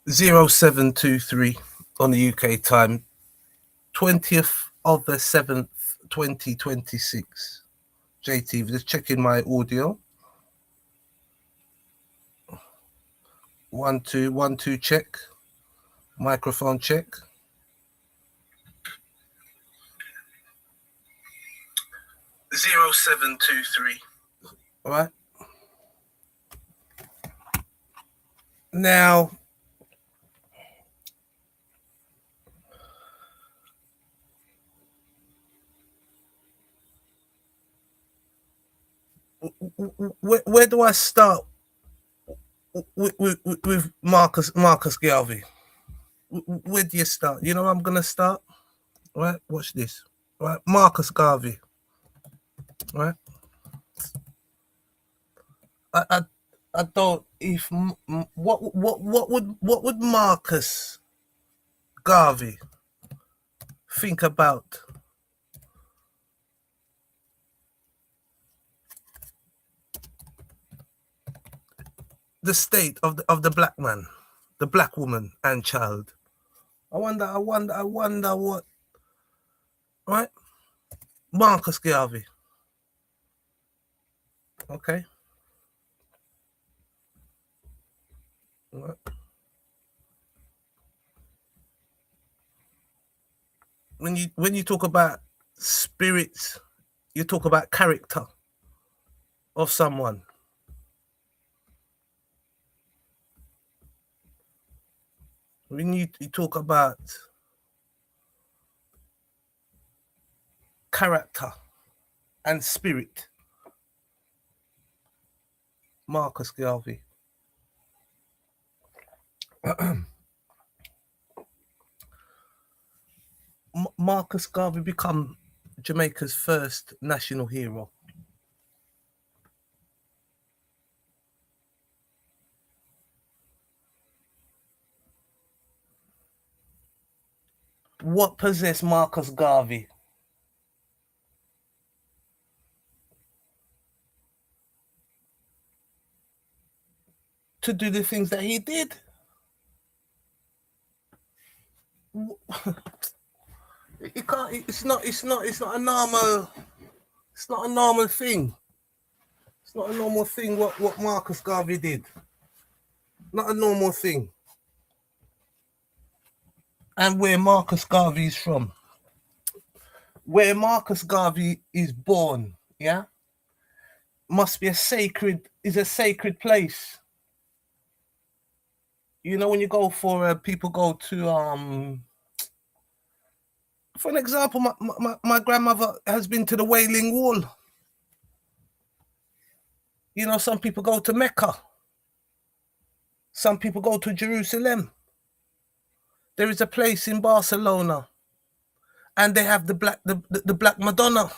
0723 on the UK time, 20th of the 7th, 2026. JT, just checking my audio. 1 2 1 2 check. Microphone check. 0723. All right. Now, where do I start with Marcus Garvey? Where do you start? You know, I'm gonna start. Right, watch this. Right, Marcus Garvey. Right, I don't. If what would Marcus Garvey think about the state of the black man, the black woman and child? I wonder what. Right, Marcus Garvey. Okay. Right. When you talk about spirits, you talk about character of someone. When you talk about character and spirit, Marcus Garvey. Marcus Garvey become Jamaica's first national hero. What possessed Marcus Garvey to do the things that he did? It can't. It's not a normal. It's not a normal thing. It's not a normal thing. What Marcus Garvey did. Not a normal thing. And where Marcus Garvey is from. Where Marcus Garvey is born, yeah, must be a sacred place. You know, when you go for people go to for an example, my grandmother has been to the Wailing Wall. You know, some people go to Mecca. Some people go to Jerusalem. There is a place in Barcelona, and they have the Black Madonna.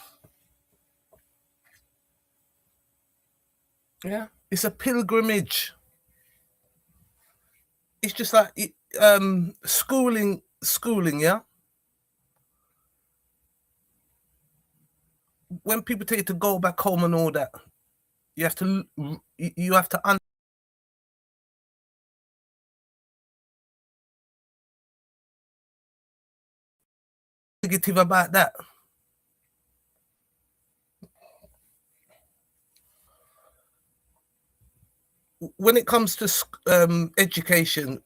Yeah, it's a pilgrimage. It's just like schooling. Yeah. When people tell you to go back home and all that, you have to negative about that. When it comes to education,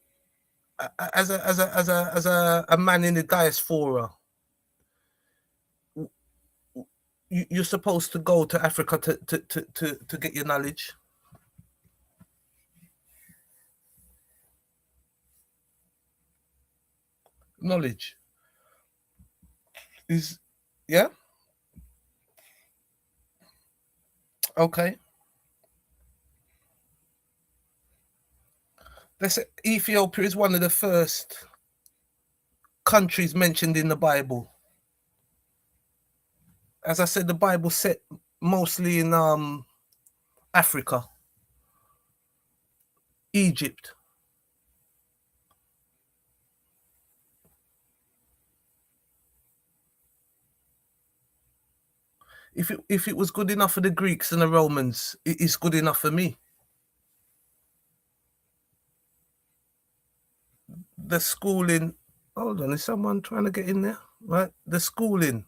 as a man in the diaspora, you're supposed to go to Africa to get your knowledge. Knowledge is, yeah, okay. Ethiopia is one of the first countries mentioned in the Bible. As I said, the Bible set mostly in Africa, Egypt. If it was good enough for the Greeks and the Romans, it is good enough for me. the schooling. Hold on, is someone trying to get in there? Right, the schooling.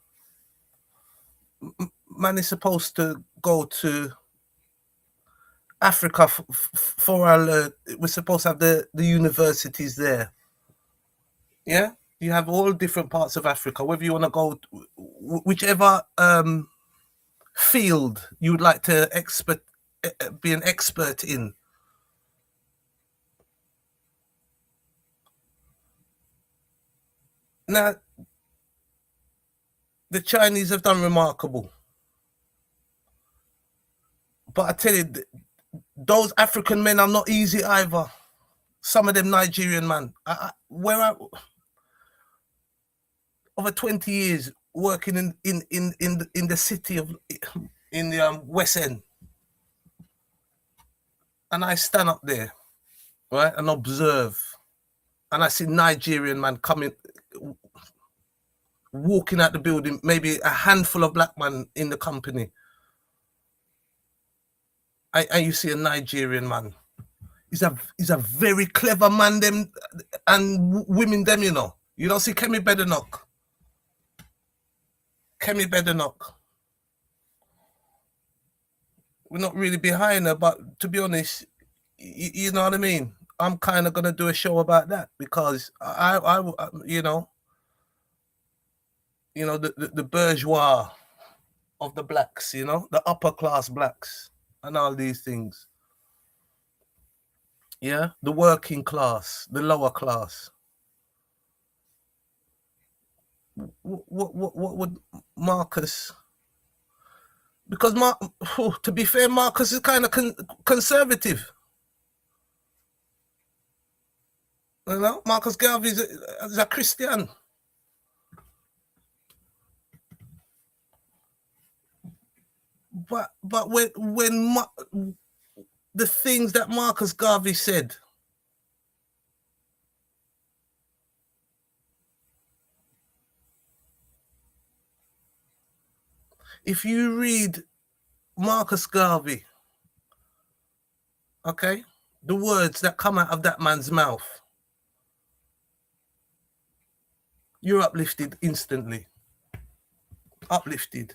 Man is supposed to go to Africa for our. We're supposed to have the universities there. Yeah, you have all different parts of Africa. Whether you want to go, whichever field you would like to be an expert in. Now, the Chinese have done remarkable, but I tell you, those African men are not easy either. Some of them Nigerian man. Over 20 years working in the city of in the West End, and I stand up there, right, and observe, and I see Nigerian man coming, walking out the building, maybe a handful of black men in the company, and you see a Nigerian man. He's a very clever man, them and women, them, you know. You don't see Kemi Badenoch. Kemi Badenoch. We're not really behind her, but to be honest, you know what I mean? I'm kind of going to do a show about that because I you know, the bourgeois of the blacks, you know, the upper class blacks and all these things. Yeah, the working class, the lower class. What would Marcus? Because to be fair, Marcus is kind of conservative. You know, Marcus Garvey is a Christian. But when the things that Marcus Garvey said, if you read Marcus Garvey, okay, the words that come out of that man's mouth, you're uplifted instantly. Uplifted.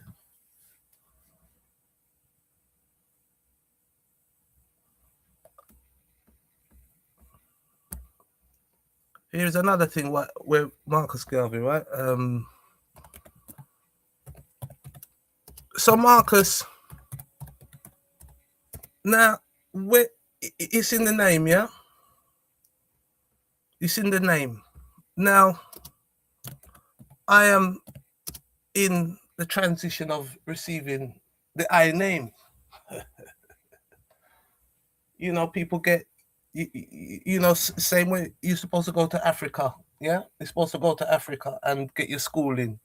Here's another thing where Marcus Garvey, right? So Marcus, now it's in the name, yeah? It's in the name. Now, I am in the transition of receiving the I name. You know, people get, you know, same way you're supposed to go to Africa. Yeah, you're supposed to go to Africa and get your schooling.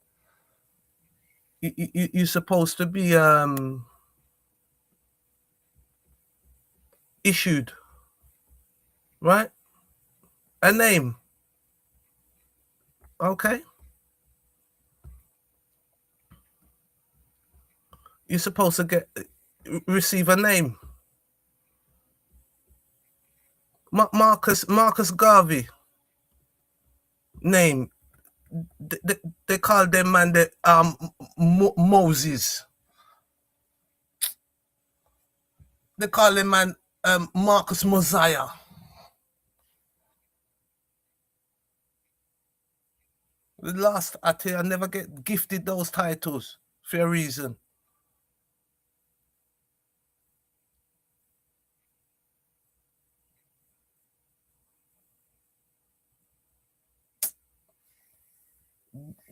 You're supposed to be issued, right? A name. Okay. You're supposed to receive a name. Marcus Garvey name. They call them man Moses. They call him man Marcus Mosiah. The last, I tell you, I never get gifted those titles for a reason.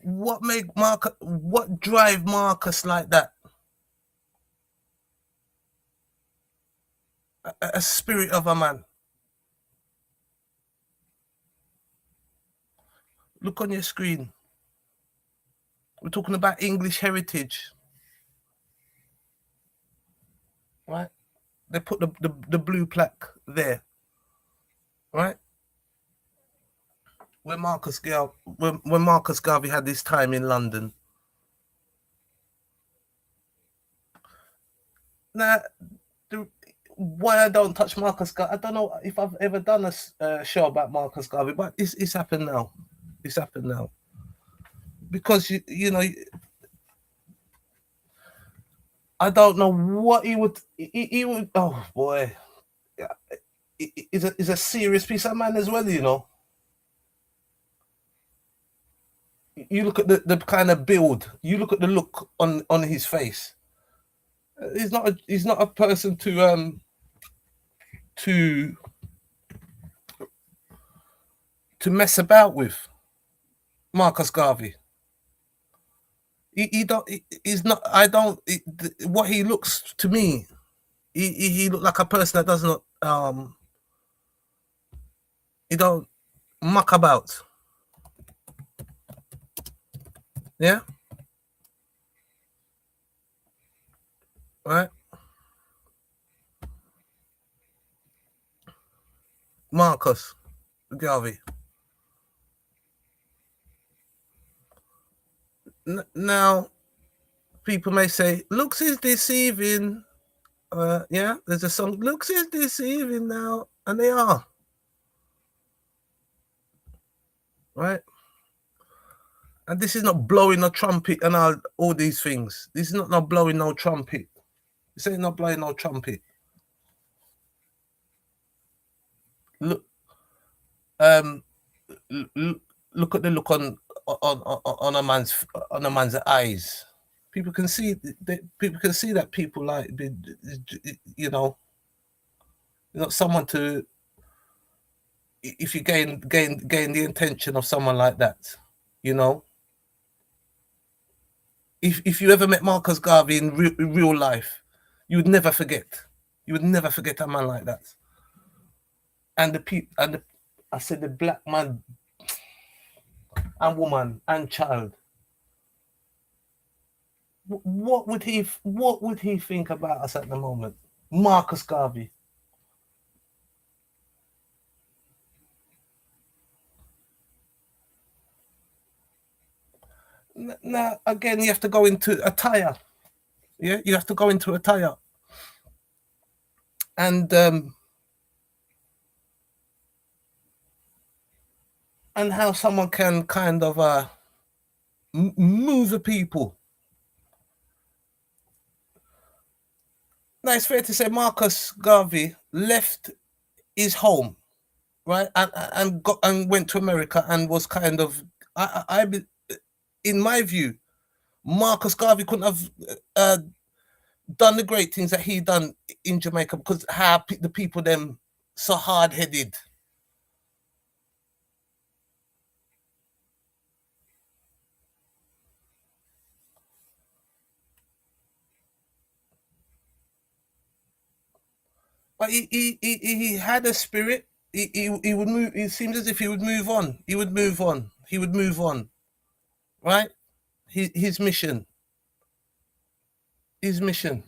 What drive Marcus like that? A spirit of a man. Look on your screen. We're talking about English heritage. Right? They put the blue plaque there. Right? When Marcus Garvey had his time in London. Now, why I don't touch Marcus Garvey. I don't know if I've ever done a show about Marcus Garvey, but it's happened now. It's happened now because you know. I don't know what he would. He would. Oh boy, he's a serious piece of man as well. You know. You look at the kind of build. You look at the look on his face. He's not a person to mess about with. Marcus Garvey. He don't. He's not. I don't. What he looks to me. He look like a person that does not. He don't muck about. Yeah. Right. Marcus Garvey. Now, people may say, looks is deceiving. Yeah, there's a song, looks is deceiving now, and they are. Right? And this is not blowing a trumpet and all these things. This is not blowing no trumpet. This ain't not blowing no trumpet. Look, look at the look on a man's eyes. People can see that people like, you know, you're not someone to. If you gain the attention of someone like that, you know. If you ever met Marcus Garvey in real life, you would never forget. You would never forget a man like that. And I said the black man and woman and child. What would he think about us at the moment? Marcus Garvey. Now again, you have to go into attire. Yeah, you have to go into attire. And how someone can kind of move the people. Now it's fair to say Marcus Garvey left his home, right, and went to America and was kind of, in my view, Marcus Garvey couldn't have done the great things that he done in Jamaica because how the people them so hard headed. But he had a spirit. He would move. It seems as if he would move on. He would move on. He would move on. Right? His mission. His mission.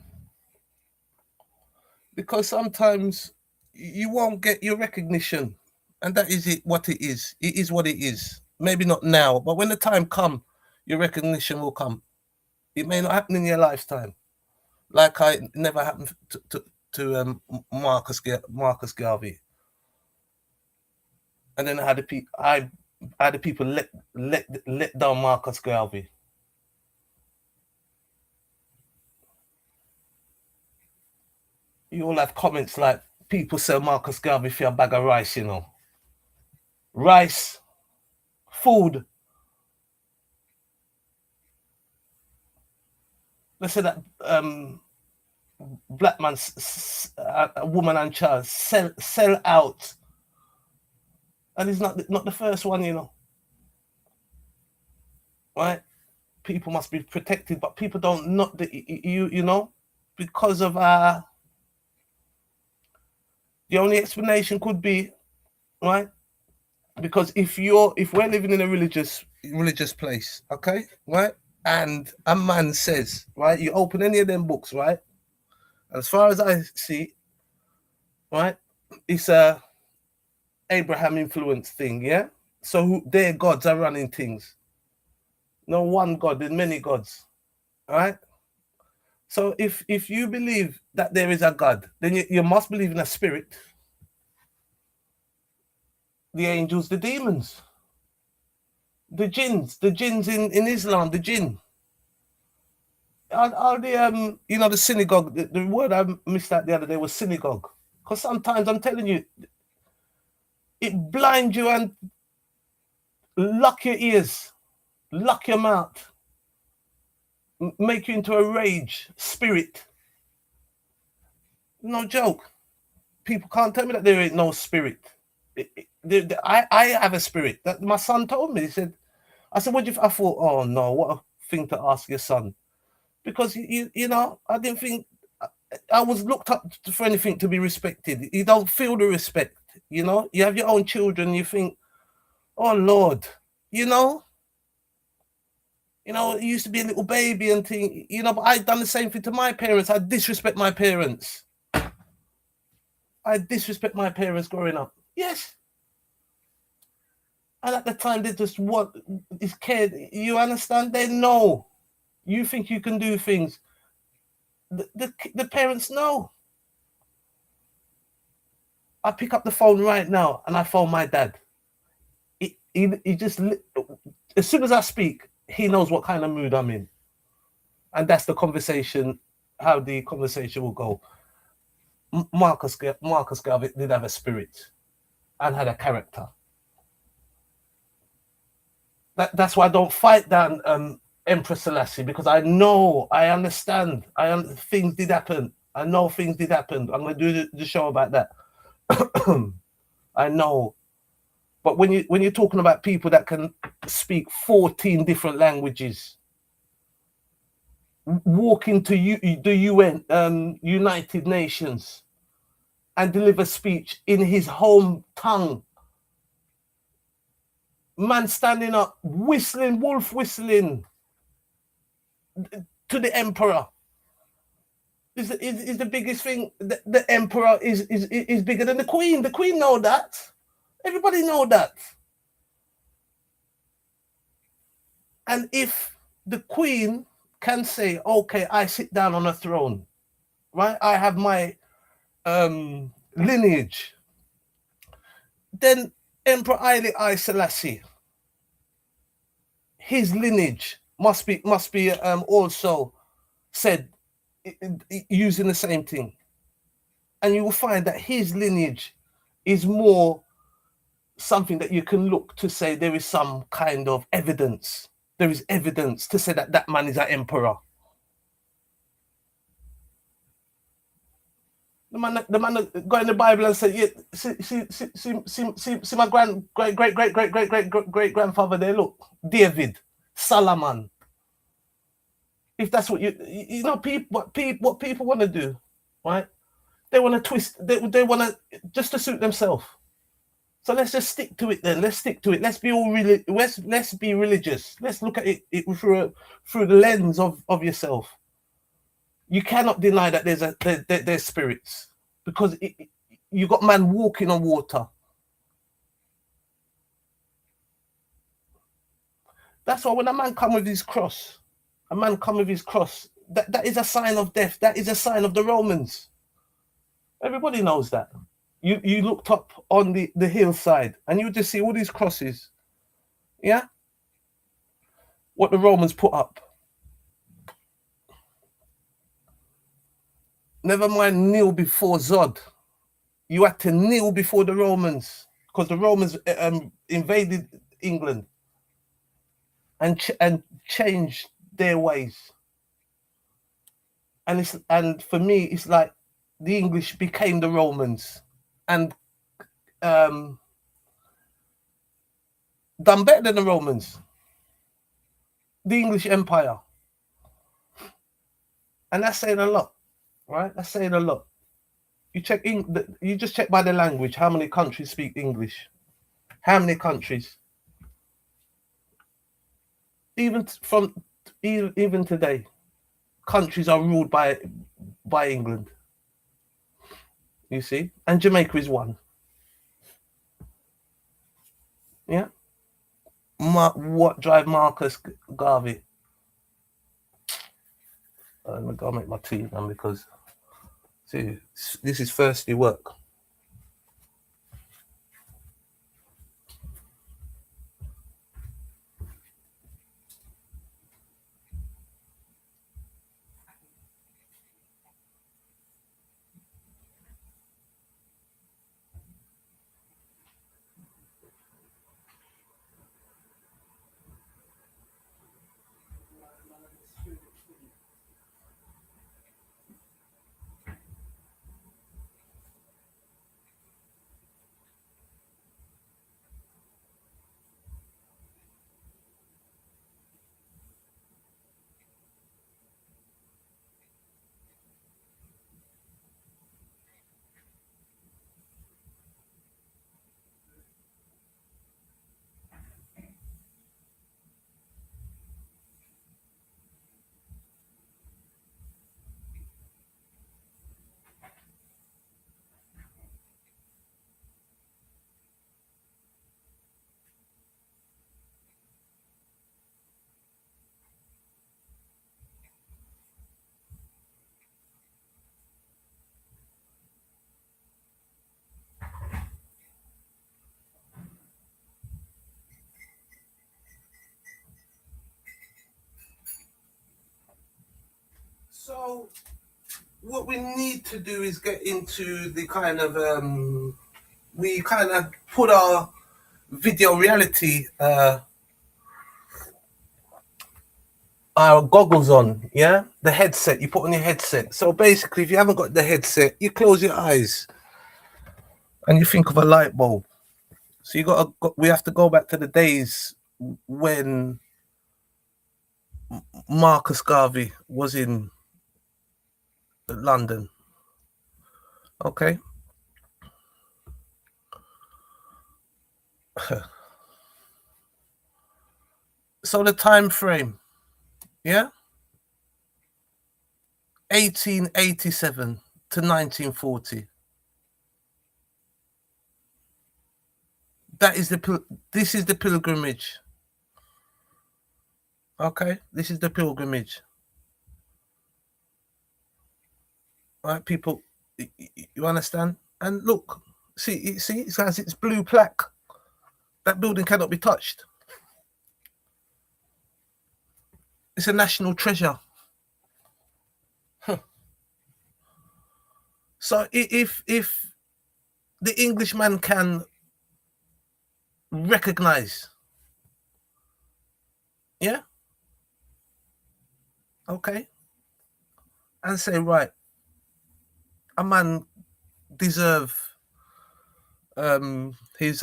Because sometimes you won't get your recognition, and that is it. What it is. It is what it is. Maybe not now, but when the time comes, your recognition will come. It may not happen in your lifetime, like I never happened to Marcus Garvey. And then I had the people let down Marcus Garvey. You all have comments like people sell Marcus Garvey for a bag of rice, you know. Rice, food. Let's say that black man, a woman and child sell out, and he's not the first one, you know. Right? People must be protected, but people don't not the you know, because of the only explanation could be, right, because if we're living in a religious place, okay, right, and a man says, right, you open any of them books, right, as far as I see, right, it's a Abraham influence thing, yeah, so their gods are running things. No one God, there's many gods, all right. So if you believe that there is a God, then you must believe in a spirit, the angels, the demons, the jinns in Islam, the jinn. All the the synagogue, the word I missed out the other day was synagogue. Because sometimes I'm telling you, it blinds you and lock your ears, lock your mouth, make you into a rage spirit. No joke. People can't tell me that there ain't no spirit. I have a spirit. That my son told me. He said, I said, what do you? I thought, oh no, what a thing to ask your son, because you know, I didn't think I was looked up for anything to be respected. You don't feel the respect. You know, you have your own children. You think, oh Lord, you know, you used to be a little baby and thing, but I done the same thing to my parents. I disrespect my parents. I disrespect my parents growing up. Yes. And at the time, they just what is cared. You understand? They know. You think you can do things. The parents know. I pick up the phone right now and I phone my dad. He just, as soon as I speak, he knows what kind of mood I'm in. And that's the conversation, how the conversation will go. Marcus Garvey did have a spirit and had a character. That's why I don't fight down Emperor Selassie, because I know, I understand, things did happen. I know things did happen. I'm going to do the show about that. I know. But when you're talking about people that can speak 14 different languages, walk into the UN, United Nations, and deliver speech in his home tongue, man standing up, whistling, wolf whistling to the emperor, is the biggest thing. The emperor is bigger than the queen. The queen know that. Everybody know that. And if the queen can say, okay, I sit down on a throne, right? I have my lineage. Then Emperor Haile Selassie, his lineage must be also said using the same thing. And you will find that his lineage is more something that you can look to say there is some kind of evidence. There is evidence to say that that man is an emperor. The man go in the Bible and say, yeah, see my great grandfather there. Look, David, Solomon. If that's what what people want to do, right? They want to twist. They want to just to suit themselves. So let's just stick to it then. Let's stick to it. Let's be all really. Let's be religious. Let's look at it through the lens of yourself. You cannot deny that there's spirits, because you got man walking on water. That's why when a man come with his cross, that is a sign of death. That is a sign of the Romans. Everybody knows that. You looked up on the hillside and you just see all these crosses. Yeah? What the Romans put up. Never mind kneel before Zod. You had to kneel before the Romans, because the Romans invaded England and changed their ways. And for me, it's like the English became the Romans and done better than the Romans. The English Empire. And that's saying a lot, right? That's saying a lot. You just check by the language, how many countries speak English? How many countries? Even today, countries are ruled by England. You see? And Jamaica is one. Yeah? What drive Marcus Garvey? I'm gonna go make my tea now because see, this is thirsty work. So what we need to do is get into the kind of we kind of put our video reality goggles on, yeah, the headset you put on your headset. So basically, if you haven't got the headset, you close your eyes and you think of a light bulb. So we have to go back to the days when Marcus Garvey was in London. Okay. So the time frame, yeah, 1887 to 1940. This is the pilgrimage. Okay, this is the pilgrimage. Right, people, you understand? And look, see, it has its blue plaque. That building cannot be touched. It's a national treasure. Huh. So if the Englishman can recognize, yeah, okay, and say, right, a man deserve his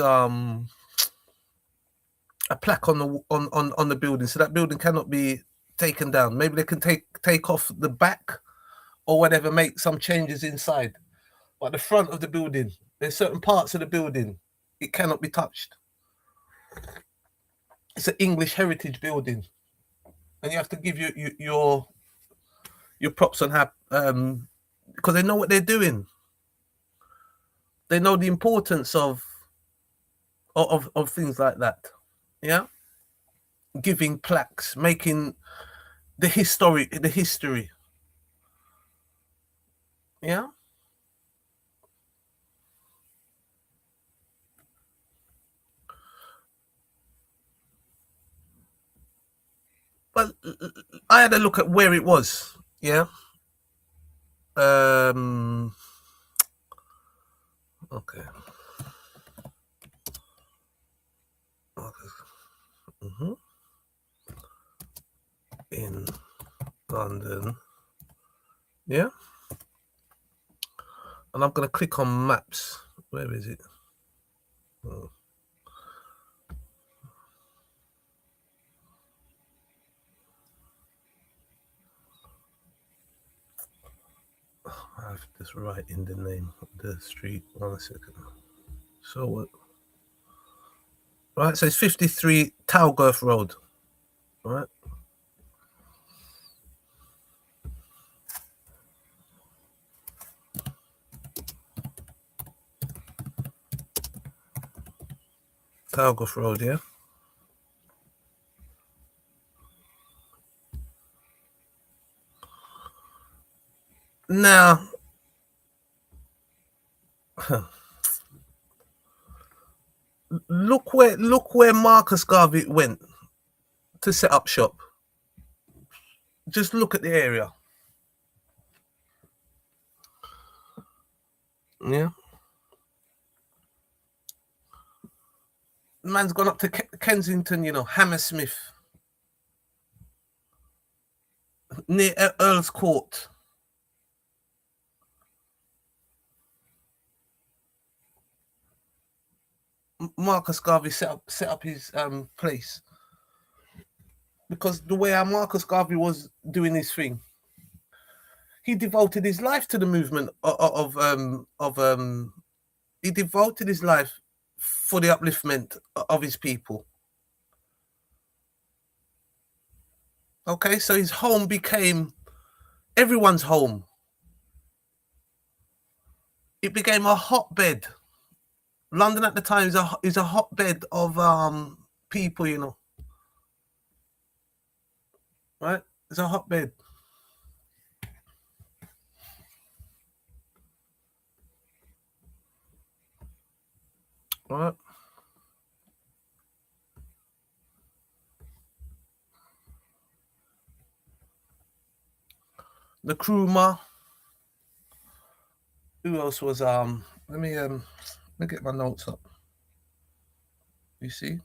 a plaque on the building, so that building cannot be taken down. Maybe they can take off the back or whatever, make some changes inside, but the front of the building, there's certain parts of the building it cannot be touched. It's an English heritage building, and you have to give your props on how because they know what they're doing. They know the importance of things like that. Yeah, giving plaques, making the history. Yeah. Well, I had a look at where it was. Yeah. Okay. Mm-hmm. In London. Yeah. And I'm going to click on maps. Where is it? Oh. I have this right in the name of the street. 1 second. So what? Right, so it's 53 Talgirth Road. Right. Talgirth Road, yeah. Now, look where Marcus Garvey went to set up shop. Just look at the area. Yeah. Man's gone up to Kensington, Hammersmith, near Earl's Court. Marcus Garvey set up his place, because the way how Marcus Garvey was doing his thing, he devoted his life to the movement he devoted his life for the upliftment of his people. Okay, so his home became everyone's home. It became a hotbed. London at the time is a hotbed of people, right? It's a hotbed. Right. The Krumah. Who else was let me get my notes up. You see?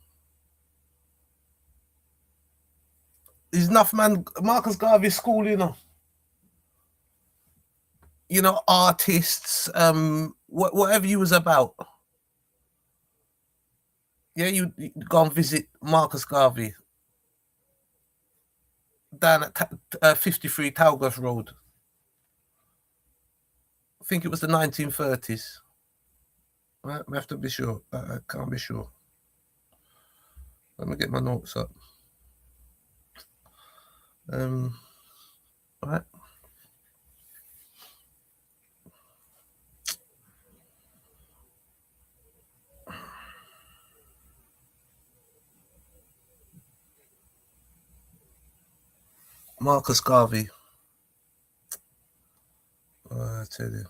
He's enough, man. Marcus Garvey school, artists, whatever you was about. Yeah, you go and visit Marcus Garvey down at 53 Talgoth Road. I think it was the 1930s. Right, we have to be sure. I can't be sure. Let me get my notes up. Right. Marcus Garvey. I tell you.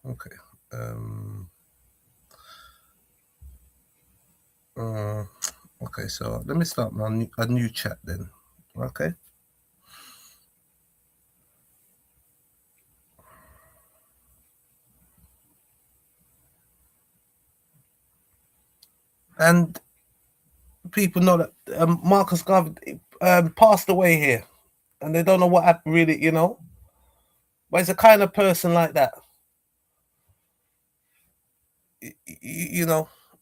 Okay. Okay, so let me start a new chat then. Okay. And people know that Marcus Garvey passed away here, and they don't know what happened really, But he's a kind of person like that.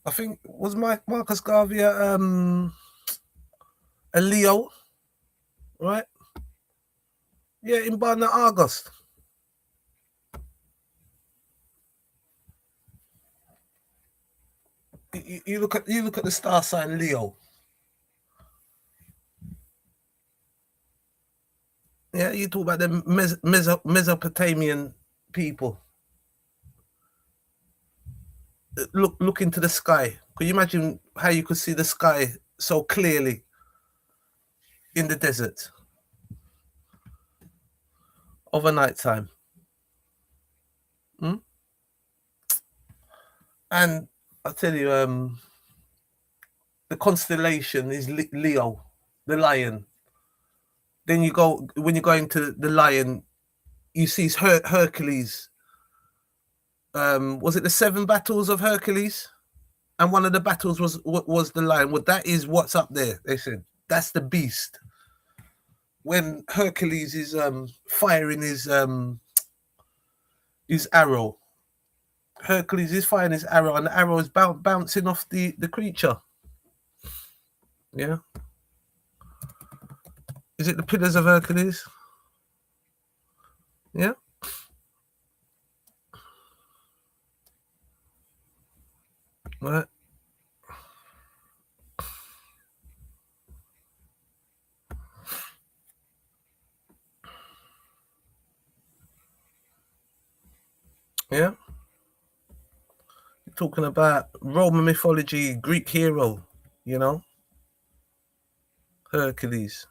I think was Marcus Garvey a Leo, right? Yeah, in born in August. You look at the star sign Leo. Yeah, you talk about the Mesopotamian people. Look into the sky. Could you imagine how you could see the sky so clearly in the desert overnight time? And I tell you, the constellation is Leo, the lion. Then when you go into the lion, you see Hercules. Was it the 7 battles of Hercules? And one of the battles was the lion. Well, that is what's up there. They said that's the beast. When Hercules is firing his arrow, Hercules is firing his arrow, and the arrow is bouncing off the creature. Yeah. Is it the Pillars of Hercules? Yeah. Right. Yeah. You're talking about Roman mythology, Greek hero, Hercules.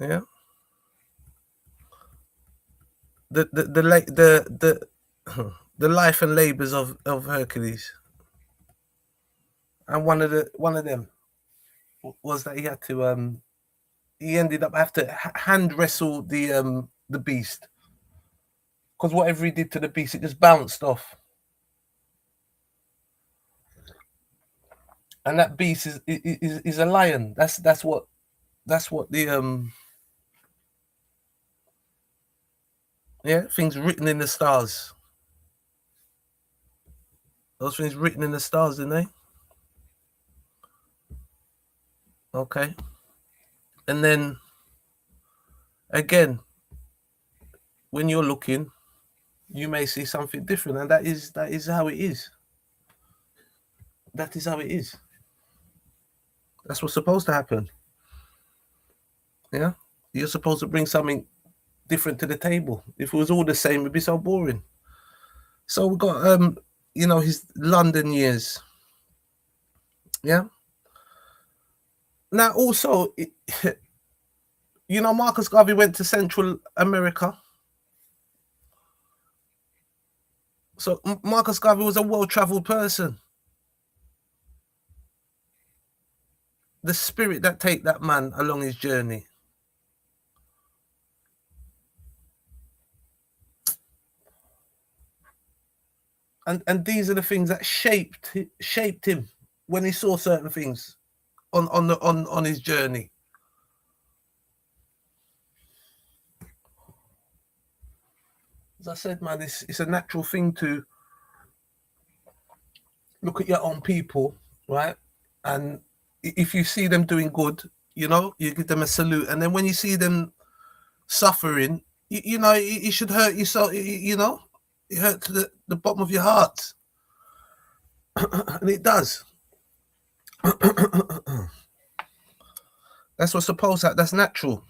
Yeah, the the life and labors of Hercules, and one of them was that he had to he ended up have to hand wrestle the beast, because whatever he did to the beast, it just bounced off, and that beast is a lion. That's what the yeah, things written in the stars. Those things written in the stars, didn't they? Okay. And then again, when you're looking, you may see something different, and that is how it is. That is how it is. That's what's supposed to happen. Yeah. You're supposed to bring something different to the table. If it was all the same, it'd be so boring. So we got his London years. Yeah. Now also, Marcus Garvey went to Central America. So Marcus Garvey was a well-traveled person. The spirit that take that man along his journey. And these are the things that shaped him when he saw certain things on his journey. As I said, man, it's a natural thing to look at your own people, right? And if you see them doing good, you give them a salute. And then when you see them suffering, it should hurt you. So, it hurt to the bottom of your heart. And it does. That's what's supposed to. That's natural.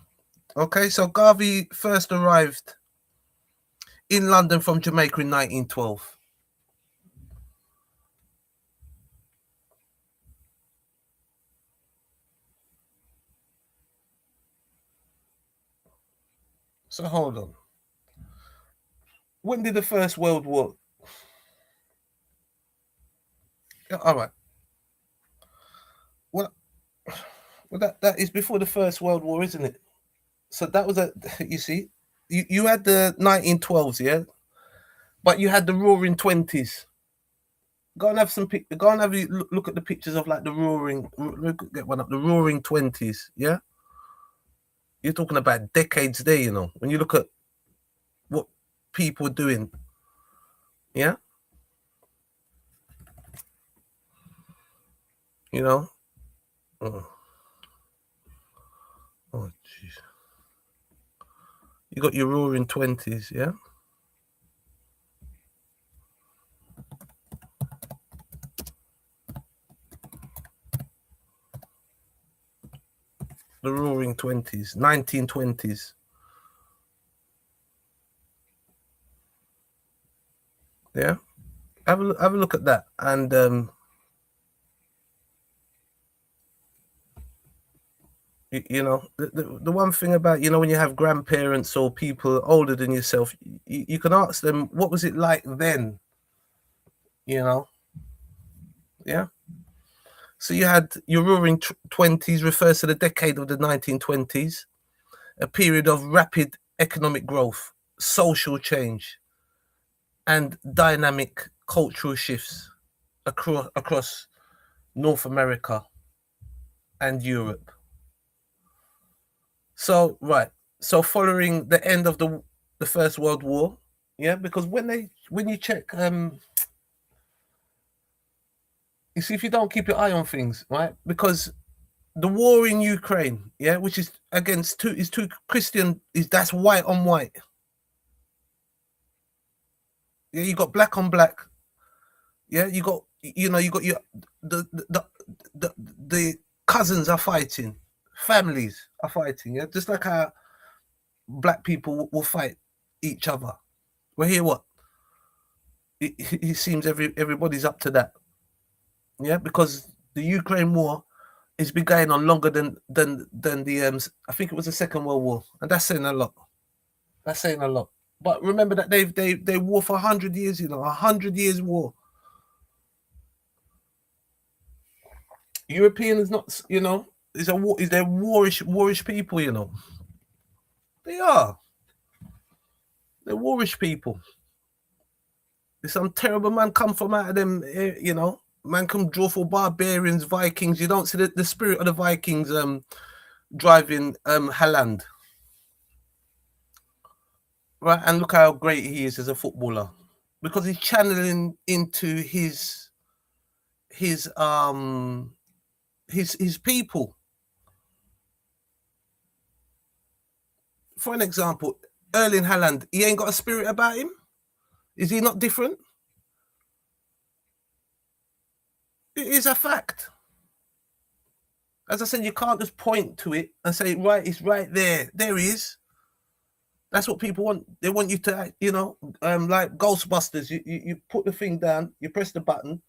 Okay, so Garvey first arrived in London from Jamaica in 1912. So hold on. When did the First World War? Yeah, all right. Well, that is before the First World War, isn't it? So that was you see, you had the 1912s, yeah, but you had the Roaring Twenties. Go and have go and have a look at the pictures of like the Roaring. Get one up. The Roaring Twenties, yeah. You're talking about decades there, when you look at what people are doing, yeah. Oh, oh, jeez. You got your Roaring Twenties, yeah. The Roaring Twenties, 1920s. Yeah, have a look at that, and the one thing about when you have grandparents or people older than yourself, you can ask them what was it like then. Yeah. So you had your Roaring Twenties refers to the decade of the 1920s, a period of rapid economic growth, social change, and dynamic cultural shifts across North America and Europe. So right, so following the end of the First World War, yeah, because when you check, you see, if you don't keep your eye on things, right, because the war in Ukraine, yeah, which is against two Christian, that's white on white. Yeah, you got black on black. Yeah, you got your the cousins are fighting, families are fighting. Yeah, just like how black people will fight each other. Well, here what? It seems everybody's up to that. Yeah, because the Ukraine war, it's been going on longer than the I think it was the Second World War, and that's saying a lot. That's saying a lot. But remember that they war for 100 years, 100 years war. European is not, is a war. Is they're warish people, They are. They're warish people. There's some terrible man come from out of them, Man come draw for barbarians, Vikings. You don't see the spirit of the Vikings driving Haaland. Right, and look how great he is as a footballer. Because he's channeling into his people. For an example, Erling Haaland, he ain't got a spirit about him. Is he not different? It is a fact. As I said, you can't just point to it and say, right, it's right there. There he is. That's what people want. They want you to, like Ghostbusters. You put the thing down, you press the button,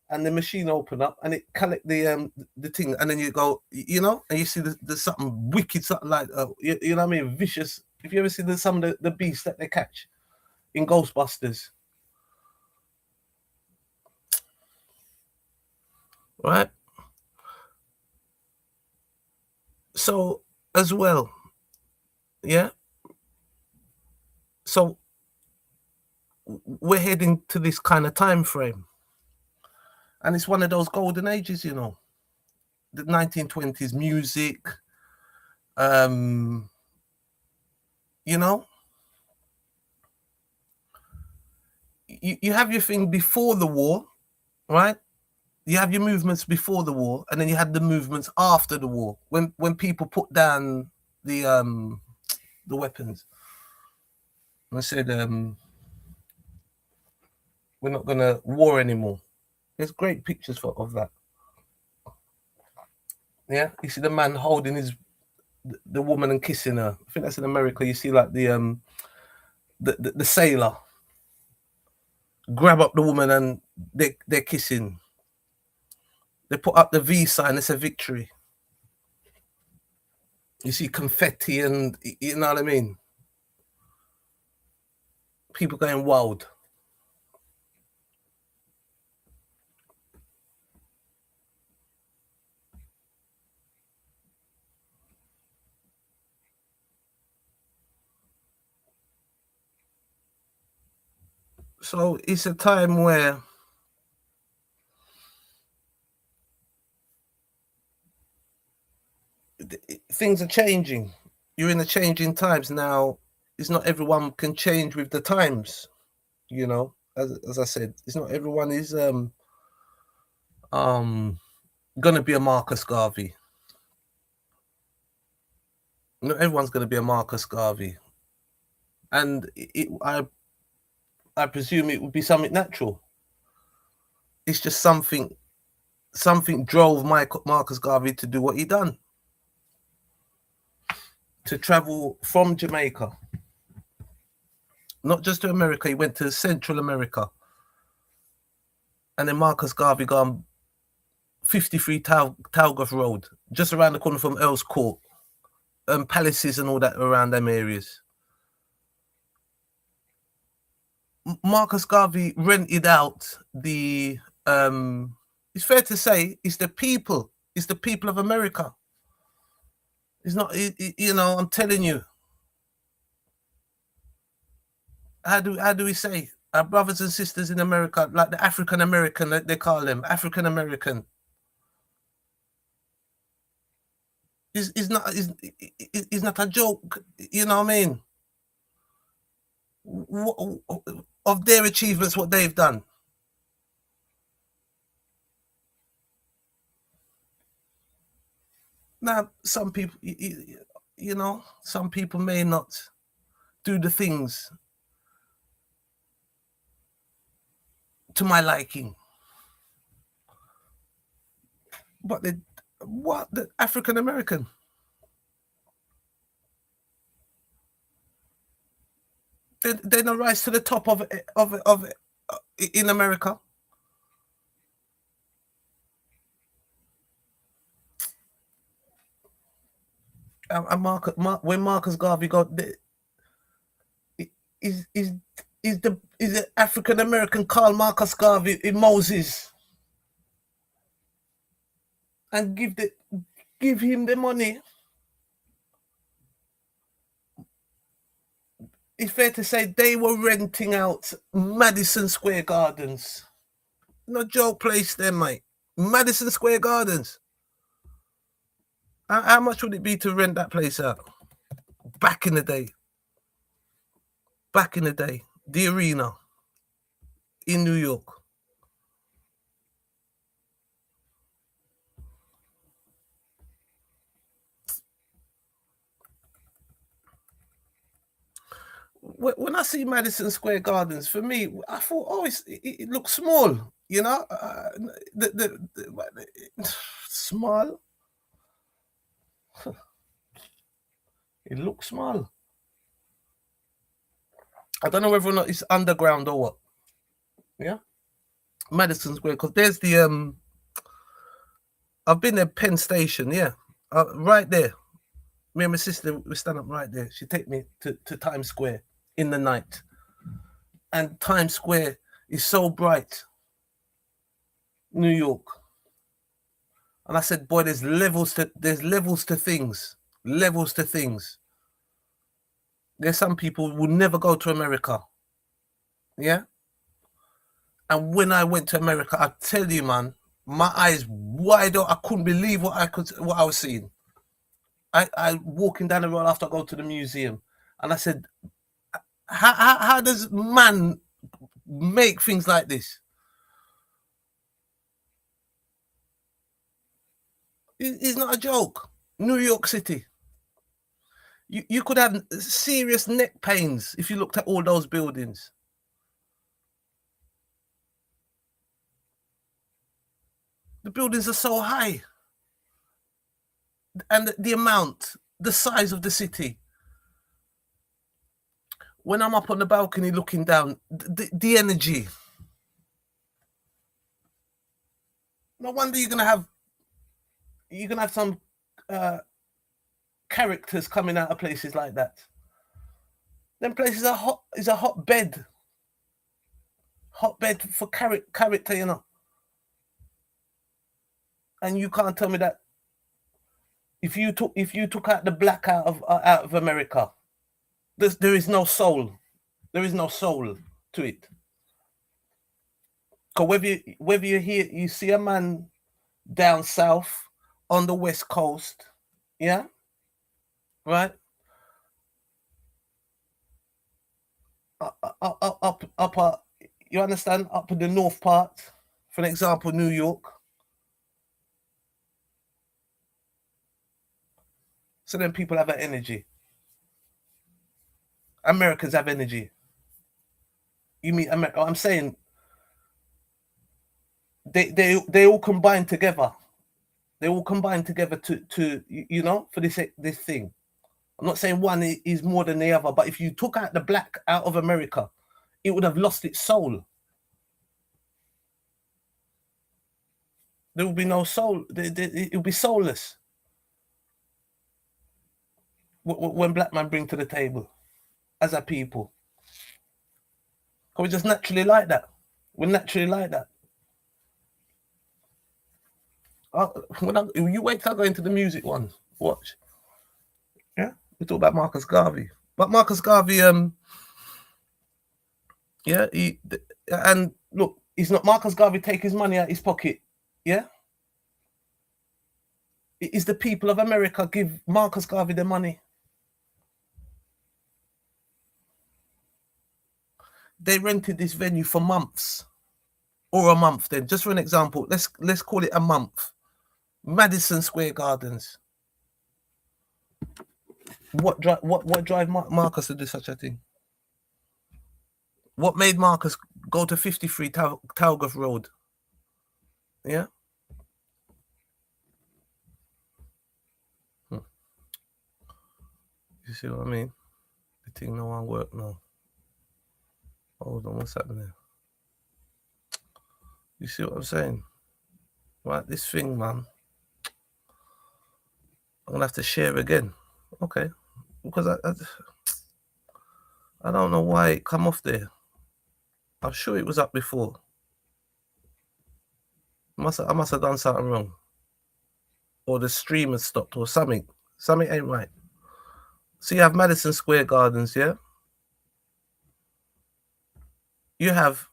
and the machine open up, and it collect the thing, and then you go, and you see there's something wicked, something like, you know what I mean, vicious. If you ever see some of the beasts that they catch in Ghostbusters, right? So as well, yeah. So we're heading to this kind of time frame, and it's one of those golden ages, the 1920s music, you have your thing before the war, right? You have your movements before the war, and then you had the movements after the war, when people put down the weapons. And I said, we're not gonna war anymore. There's great pictures of that. Yeah, you see the man holding the woman and kissing her. I think that's in America. You see like the sailor grab up the woman and they're kissing. They put up the V sign. It's a victory. You see confetti, and you know what I mean. People going wild. So it's a time where things are changing. You're in the changing times now. It's not everyone can change with the times, As I said, it's not everyone is gonna be a Marcus Garvey. Not everyone's gonna be a Marcus Garvey, and I presume it would be something natural. It's just something drove Marcus Garvey to do what he done. To travel from Jamaica, not just to America, he went to Central America. And then Marcus Garvey gone 53 Talgoth Road, just around the corner from Earl's Court, and palaces and all that around them areas. Marcus Garvey rented out the, it's fair to say, it's the people of America. It's not, I'm telling you. How do we say our brothers and sisters in America, like the African American, they call them African American? Is not a joke, you know what I mean? Of their achievements, what they've done. Now, some people, some people may not do the things to my liking, but the African American, they don't rise to the top of in America. when Marcus Garvey got is the African American Carl Marcus Garvey in Moses, and give him the money. It's fair to say they were renting out Madison Square Gardens. No joke place there, mate. Madison Square Gardens. How much would it be to rent that place out? Back in the day. The arena in New York. When I see Madison Square Gardens, for me, I thought, oh, it looks small, you know, small. It looks small. I don't know whether or not it's underground or what. Yeah, Madison Square, because there's the I've been at Penn Station, yeah, right there. Me and my sister, we stand up right there. She take me to Times Square in the night, and Times Square is so bright. New York, and I said, boy, there's levels to things. Levels to things. There's some people who will never go to America. Yeah. And when I went to America, I tell you, man, my eyes wide open. I couldn't believe what I was seeing. I walking down the road after I go to the museum, and I said, how does man make things like this? It's not a joke. New York City. You could have serious neck pains if you looked at all those buildings. The buildings are so high. And the size of the city. When I'm up on the balcony looking down, the energy. No wonder you're gonna have some characters coming out of places like that. Them places are hot. Is a hotbed for character, you know. And you can't tell me that if you took out the black out of America, there is no soul. There is no soul to it. Because whether you see a man down south on the West Coast, yeah, right, up, you understand, up in the north part, for example, New York. So then people have that energy. Americans have energy. You mean I'm saying they all combine together. They all combine together to you know, for this thing. I'm not saying one is more than the other, but if you took out the black out of America, it would have lost its soul. There will be no soul. It will be soulless. When black men bring to the table as a people. We're just naturally like that. We're naturally like that. You wait till I go into the music one. Watch. Yeah, we talk about Marcus Garvey, but Marcus Garvey, yeah, and look, he's not Marcus Garvey take his money out his pocket. Yeah, it is the people of America give Marcus Garvey the money. They rented this venue for months, or a month. Then, just for an example, let's call it a month. Madison Square Gardens. What drive Marcus to do such a thing? What made Marcus go to 53 Talgoth Road? Yeah. You see what I mean? The thing no one work now. Hold on, what's happening? You see what I'm saying? Right, this thing, man. I'm gonna have to share again. Okay, because I don't know why it come off there. I'm sure it was up before. I must have done something wrong, or the stream has stopped, or something. Something ain't right. So you have Madison Square Gardens, yeah. You have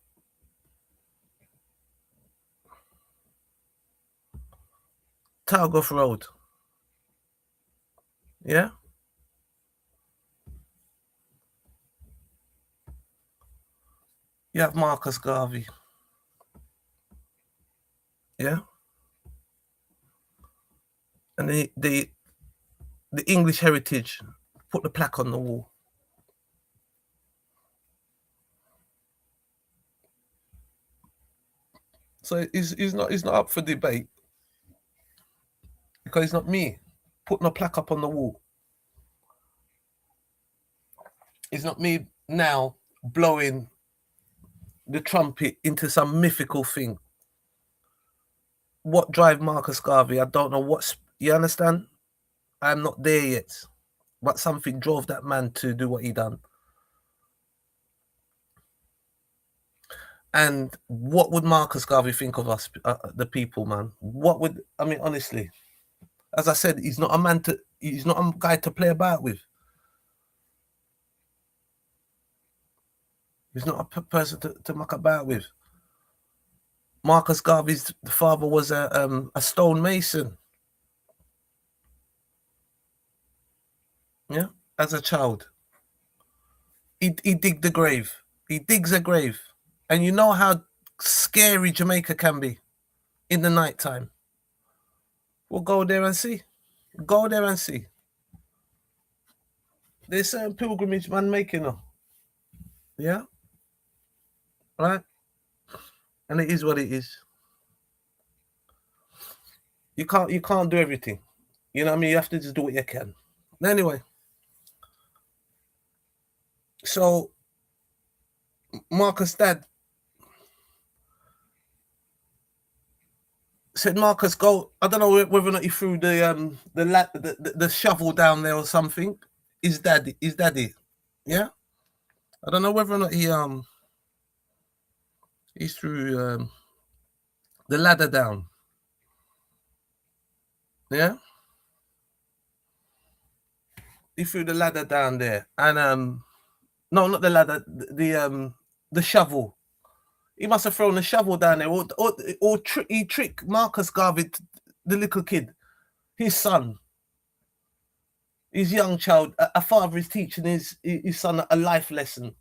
Targoff Road, yeah. You have Marcus Garvey, yeah, and the English heritage put the plaque on the wall. So he's not up for debate because it's not me putting a plaque up on the wall. It's not me now blowing the trumpet into some mythical thing. What drive Marcus Garvey? I don't know what's, you understand? I'm not there yet. But something drove that man to do what he done. And what would Marcus Garvey think of us, the people, man? What would, I mean, honestly, as I said, he's not a man to, he's not a guy to play about with. He's not a person to muck about with. Marcus Garvey's father was a stonemason. Yeah, as a child, he digged the grave. He digs a grave, and you know how scary Jamaica can be in the night time. We'll go there and see. Go there and see. There's certain pilgrimage man making them. Yeah, right. And it is what it is. You can't do everything. You know what I mean? You have to just do what you can. Anyway, so Marcus' dad said, "Marcus, go." I don't know whether or not he threw the shovel down there or something. His daddy. Yeah, I don't know whether or not he threw the ladder down. Yeah, he threw the ladder down there, and no, not the ladder, the shovel. He must have thrown the shovel down there, or he tricked Marcus Garvey, the little kid, his son, his young child. A father is teaching his son a life lesson,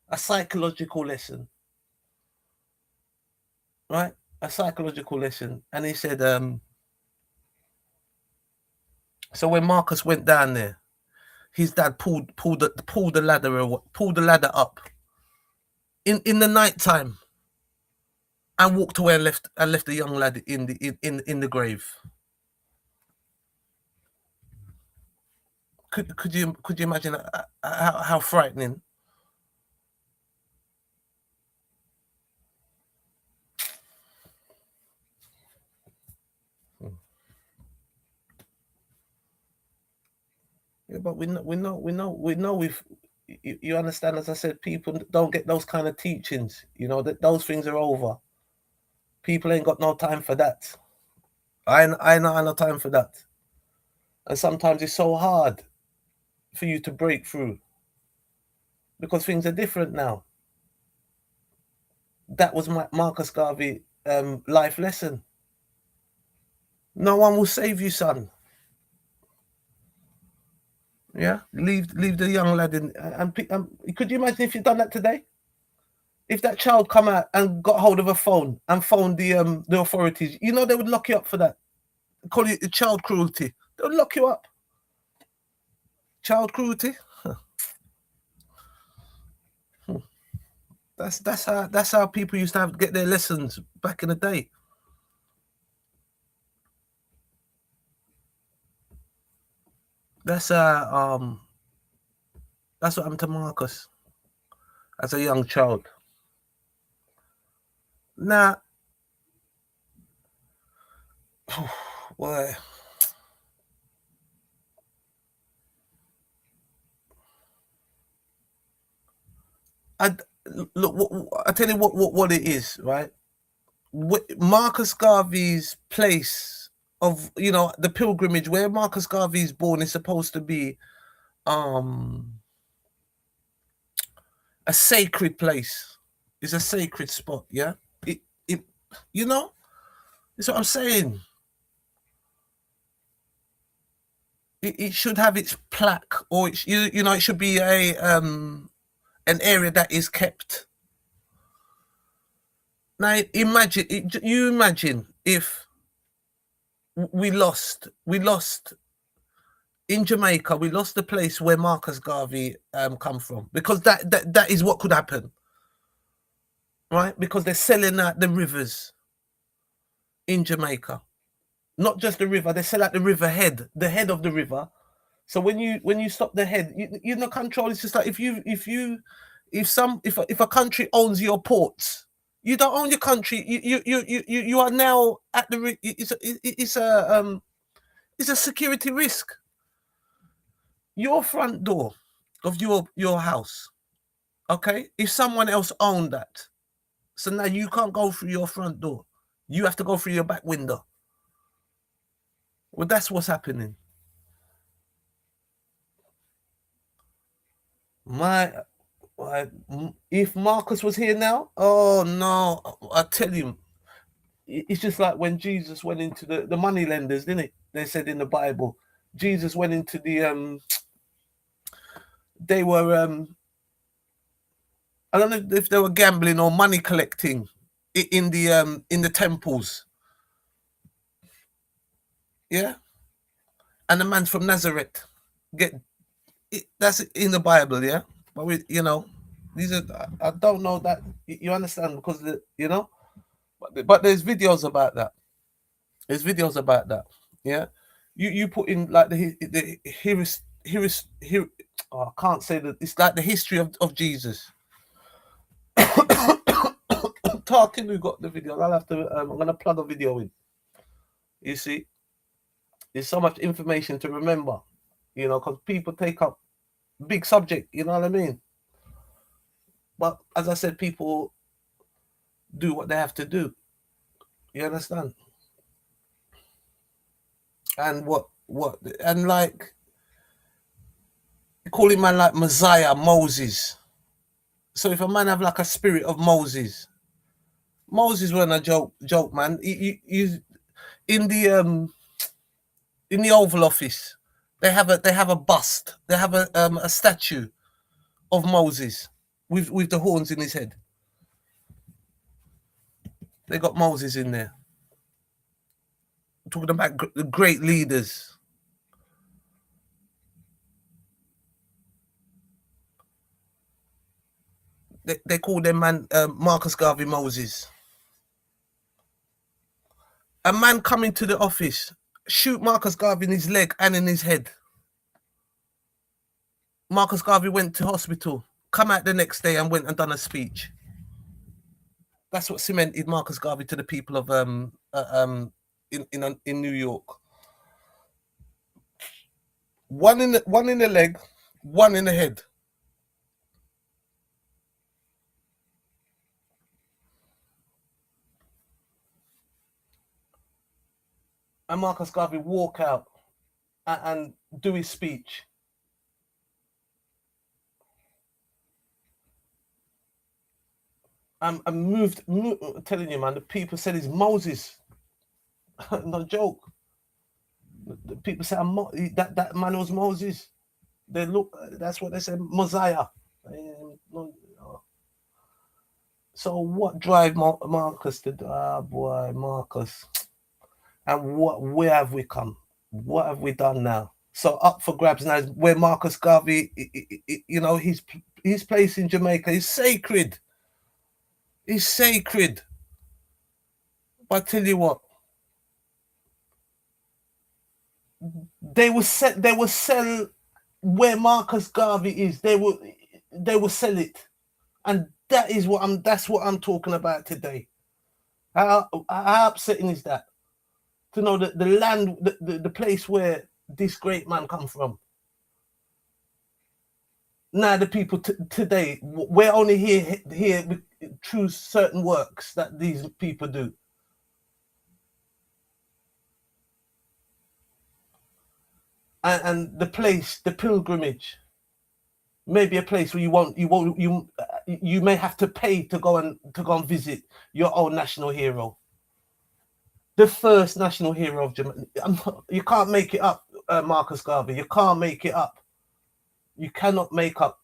a psychological lesson, right? A psychological lesson. And he said, so when Marcus went down there, his dad pulled the ladder up in the night time, and walked away and left the young lad in the grave. Could you imagine how frightening? Yeah, but we know. If you understand, as I said, people don't get those kind of teachings. You know that those things are over. People ain't got no time for that. I know no time for that. And sometimes it's so hard for you to break through because things are different now. That was my Marcus Garvey life lesson. No one will save you, son. Yeah, leave the young lad in. And could you imagine if you'd done that today? If that child come out and got hold of a phone and phoned the authorities, you know they would lock you up for that. Call it child cruelty. They would lock you up. Child cruelty. That's how people used to have to get their lessons back in the day. That's that's what happened to Marcus as a young child. Now, boy, look, I tell you what it is, right? Marcus Garvey's place of, the pilgrimage where Marcus Garvey is born is supposed to be a sacred place. It's a sacred spot, yeah. It that's what I'm saying. It should have its plaque, or it should be an area that is kept. Now you imagine if we lost in Jamaica, we lost the place where Marcus Garvey come from, because that is what could happen, right? Because they're selling out the rivers in Jamaica, not just the river. They sell out the river head, the head of the river. So when you stop the head, you know, control. It's just like if a country owns your ports, you don't own your country. You are now at the. It's a security risk. Your front door of your house, okay? If someone else owned that, so now you can't go through your front door. You have to go through your back window. Well, that's what's happening. If Marcus was here now, oh no, I tell you, it's just like when Jesus went into the money lenders, didn't it? They said in the Bible, Jesus went into the they were I don't know if they were gambling or money collecting in the temples. Yeah. And the man from Nazareth that's in the Bible, yeah. But these are, I don't know that you understand, because but there's videos about that. There's videos about that. Yeah. You put in like I can't say that, it's like the history of Jesus. Talking, we got the video. I'll have to. I'm gonna plug a video in. You see, there's so much information to remember, because people take up big subject. You know what I mean? But as I said, people do what they have to do. You understand? And and like call him man like Messiah, Moses. So if a man have like a spirit of Moses wasn't a joke, man. He's in the Oval Office. They have a bust. They have a statue of Moses with the horns in his head. They got Moses in there. Talking about the great leaders. They call them man Marcus Garvey Moses. A man coming to the office, shoot Marcus Garvey in his leg and in his head. Marcus Garvey went to hospital, come out the next day and went and done a speech. That's what cemented Marcus Garvey to the people of in New York. One in the leg, one in the head. And Marcus Garvey walk out and do his speech. I'm moved, telling you, man, the people said he's Moses. No joke. The people said that man was Moses. They look, that's what they said, Messiah. So what drive Marcus to do? Ah, boy, Marcus. And where have we come? What have we done now? So up for grabs now is where Marcus Garvey, his place in Jamaica is sacred. It's sacred. But I tell you what, they will sell where Marcus Garvey is. They will sell it, and that's what I'm talking about today. How upsetting is that? To know that the land, the place where this great man come from, Now the people today, we're only here through certain works that these people do. And the place, the pilgrimage, may be a place where you may have to pay to go and visit your own national hero, the first national hero of Jamaica. You can't make it up, Marcus Garvey. You can't make it up. You cannot make up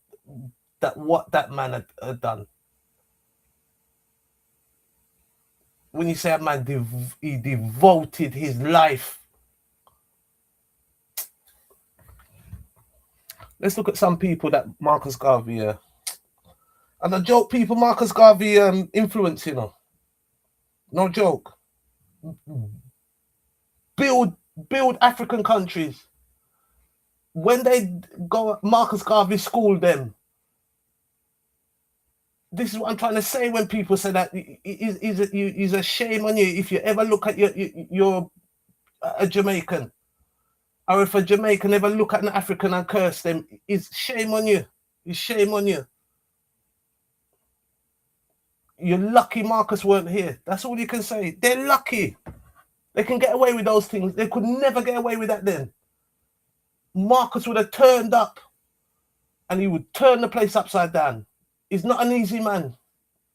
that what that man had done. When you say a man, he devoted his life. Let's look at some people that Marcus Garvey, and I joke, people Marcus Garvey influence, you know. No joke. Build African countries. When they go, Marcus Garvey schooled them. This is what I'm trying to say when people say that it's a shame on you if you ever look at you're a Jamaican, or if a Jamaican ever look at an African and curse them. It's shame on you. It's shame on you. You're lucky Marcus weren't here. That's all you can say. They're lucky. They can get away with those things. They could never get away with that then. Marcus would have turned up and he would turn the place upside down. He's not an easy man.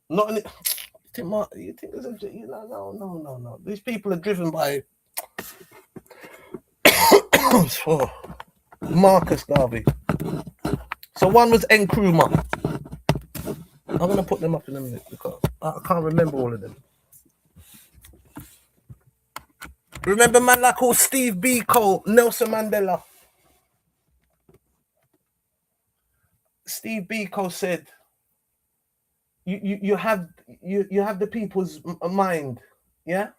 Not an... You think there's a... No. These people are driven by... Marcus Garvey. So one was Nkrumah. I'm going to put them up in a minute because I can't remember all of them. Remember man like called Steve Biko, Nelson Mandela. Steve Biko said, you have the people's mind, yeah?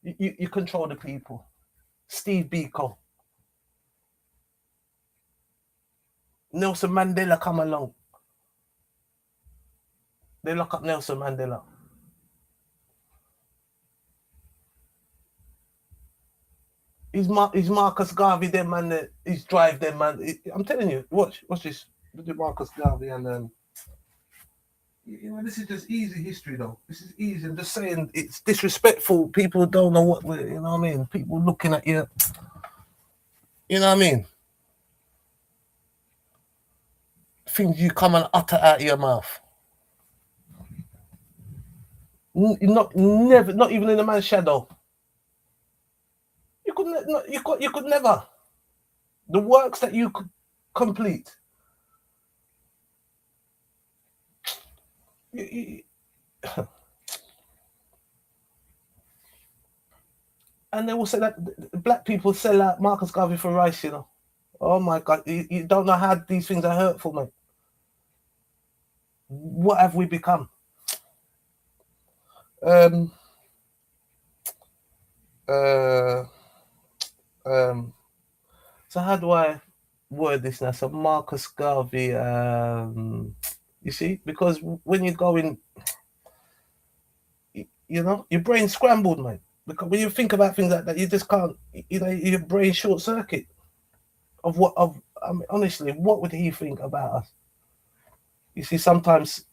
You control the people. Steve Biko. Nelson Mandela come along. They lock up Nelson Mandela. He's Marcus Garvey, them man. He's drive them man. I'm telling you, watch this. Marcus Garvey and this is just easy history though. This is easy. I'm just saying it's disrespectful. People don't know what you know what I mean. People looking at you. You know what I mean. Things you come and utter out of your mouth. Not even in a man's shadow. You could never. The works that you could complete. And they will say that black people sell out Marcus Garvey for rice, you know. Oh my God, you don't know how these things are hurtful, mate. What have we become? So how do I word this now? So Marcus Garvey, you see, because when you go in, you know, your brain scrambled, mate. Because when you think about things like that, you just can't, you know, your brain short circuit. I mean, honestly, what would he think about us? You see, sometimes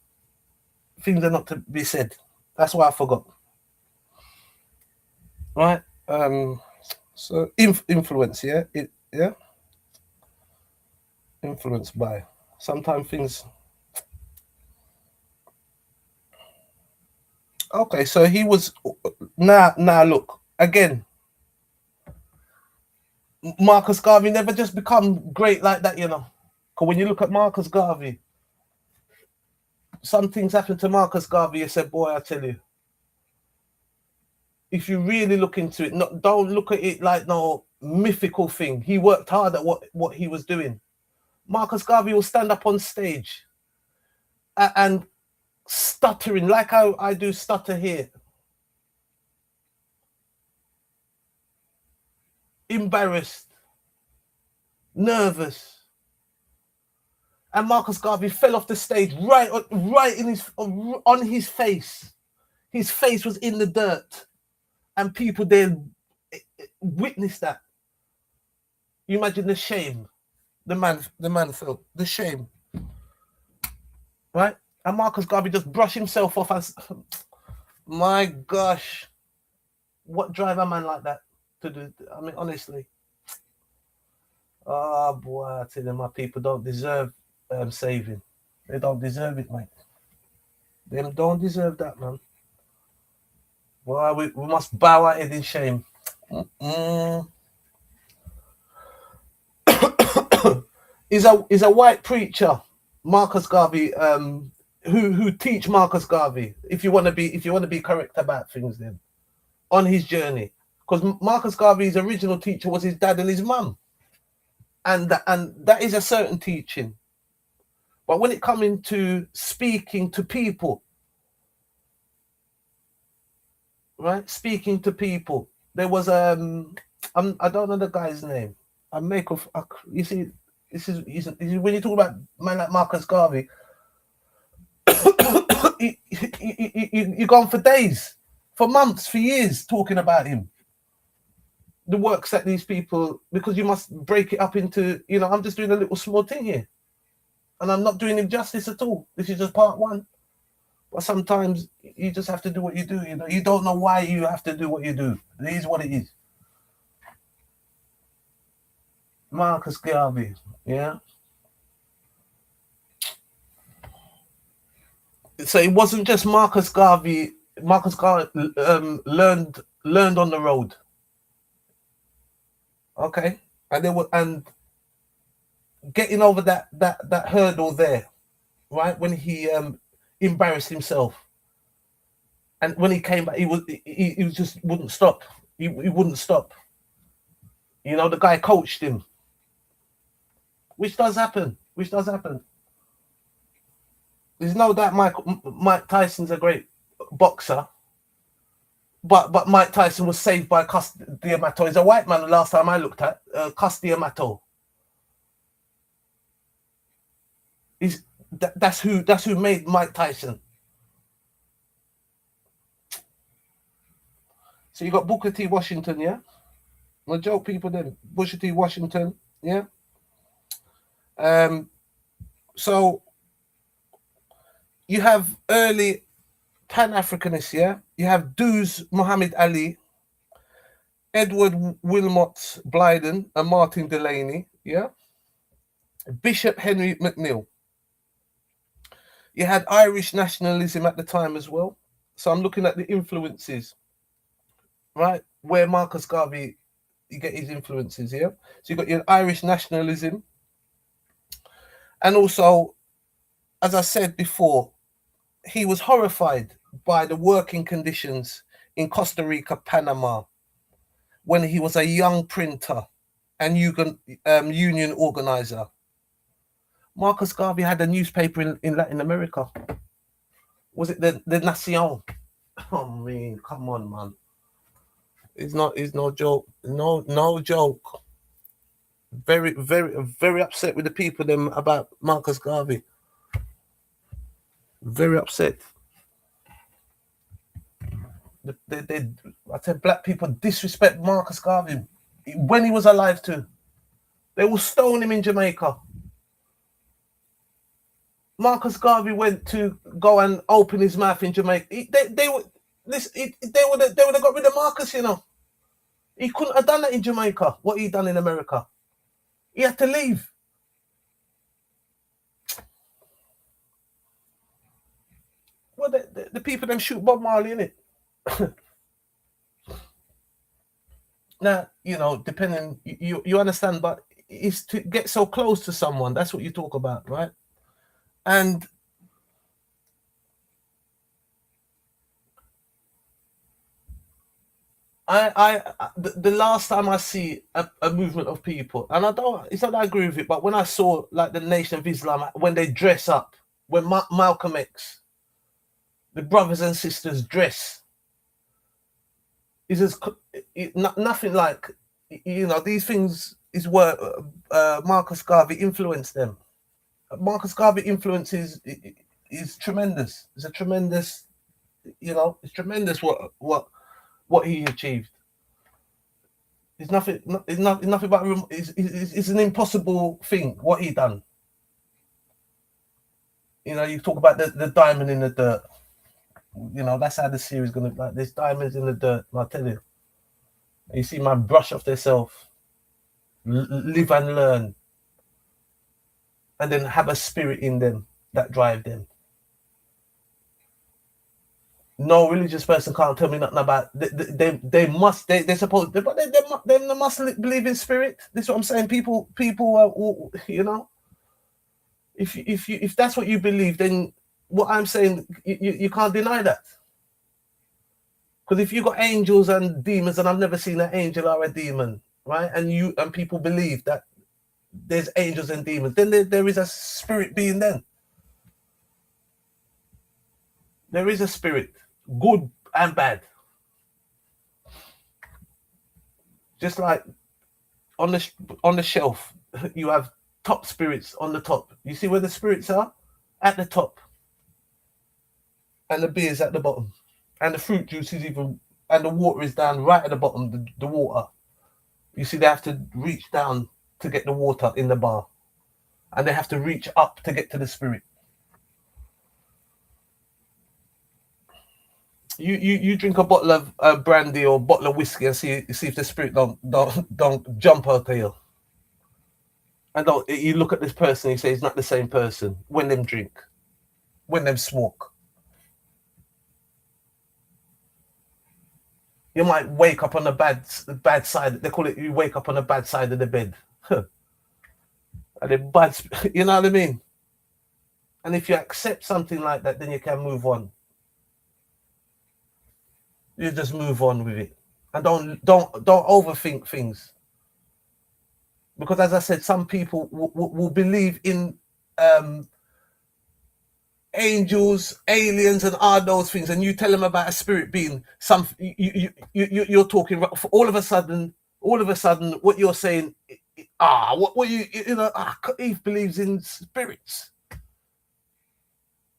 things are not to be said. That's why I forgot. Right? So influence, yeah? Yeah? Influenced by. Sometimes things... Okay, so he was... Now look, again, Marcus Garvey never just become great like that, you know. Because when you look at Marcus Garvey, some things happened to Marcus Garvey, you said, boy, I tell you. If you really look into it, don't look at it like no mythical thing. He worked hard at what he was doing. Marcus Garvey will stand up on stage and stuttering, like how I do stutter here. Embarrassed, nervous. And Marcus Garvey fell off the stage right on his face. His face was in the dirt. And people there witnessed that. You imagine the shame the man felt, the shame. right? And Marcus Garvey just brushed himself off as, my gosh, what drive a man like that to do? I mean, honestly, oh boy, I tell you, my people don't deserve saving. They don't deserve it, mate. They don't deserve that, man. Well, we must bow our head in shame. Is a white preacher, Marcus Garvey, who teach Marcus Garvey, if you want to be correct about things, then on his journey, because Marcus Garvey's original teacher was his dad and his mum, and that is a certain teaching. But when it comes into speaking to people, right? Speaking to people, there was I don't know the guy's name. You see, this is when you talk about man like Marcus Garvey, you're gone for days, for months, for years talking about him. The works that these people, because you must break it up into, I'm just doing a little small thing here, and I'm not doing him justice at all. This is just part one. But sometimes you just have to do what you do. You don't know why you have to do what you do. It is what it is. Marcus Garvey, yeah. So it wasn't just Marcus Garvey. Marcus Garvey learned on the road. Okay, and getting over that hurdle there, right? When he embarrassed himself, and when he came back, he just wouldn't stop. He wouldn't stop. The guy coached him, which does happen. There's no doubt Mike Tyson's a great boxer, but Mike Tyson was saved by Cus D'Amato. He's a white man. The last time I looked at Cus D'Amato. That's who made Mike Tyson. So you got Booker T. Washington, yeah. No joke, people. Then Booker T. Washington, yeah. So you have early Pan-Africanists, yeah. You have Duz Muhammad Ali, Edward Wilmot Blyden, and Martin Delaney, yeah. Bishop Henry McNeill. You had Irish nationalism at the time as well. So I'm looking at the influences, right? Where Marcus Garvey, you get his influences, yeah. So you got your Irish nationalism, and also, as I said before, he was horrified by the working conditions in Costa Rica, Panama, when he was a young printer and union organizer. Marcus Garvey had a newspaper in Latin America. Was it the Nación? Oh, man, come on, man. It's no joke. No joke. Very, very, very upset with the people them about Marcus Garvey. Very upset. I said black people disrespect Marcus Garvey when he was alive too. They will stone him in Jamaica. Marcus Garvey went to go and open his mouth in Jamaica. They would have got rid of Marcus, He couldn't have done that in Jamaica, what he done in America. He had to leave. Well, the people them shoot Bob Marley, innit? Now, depending, you understand, but it's to get so close to someone. That's what you talk about, right? And the last time I see a movement of people, and it's not that I agree with it, but when I saw like the Nation of Islam, when they dress up, when Malcolm X, the brothers and sisters dress, is nothing like, these things is where Marcus Garvey influenced them. Marcus Garvey influence is tremendous. It's a tremendous, it's tremendous what he achieved. It's nothing. It's nothing but it's an impossible thing what he done. You know, you talk about the diamond in the dirt. You know, that's how the series gonna like. There's diamonds in the dirt. I tell you. You see, man, brush off themselves, live and learn, and then have a spirit in them that drive them. No religious person can't tell me nothing about they must they supposed but they must believe in spirit. This is what I'm saying. People are, you know, if that's what you believe, then what I'm saying you can't deny that. Because if you got angels and demons, and I've never seen an angel or a demon, right? And people believe that there's angels and demons, then there is a spirit being. Then there is a spirit, good and bad. Just like on the shelf, you have top spirits on the top. You see where the spirits are? At the top. And the beer's at the bottom. And the fruit juice is even, and the water is down right at the bottom, the water. You see, they have to reach down to get the water in the bar. And they have to reach up to get to the spirit. You drink a bottle of brandy or a bottle of whiskey and see if the spirit don't jump out of you. And you look at this person, you say he's not the same person when them drink, when them smoke. You might wake up on the bad side. They call it you wake up on the bad side of the bed. And the bad, you know what I mean? And if you accept something like that, then you can move on. You just move on with it, and don't overthink things. Because as I said, some people will believe in angels, aliens, and all those things, and you tell them about a spirit being some. You're talking all of a sudden. What you're saying, what you know, Eve believes in spirits.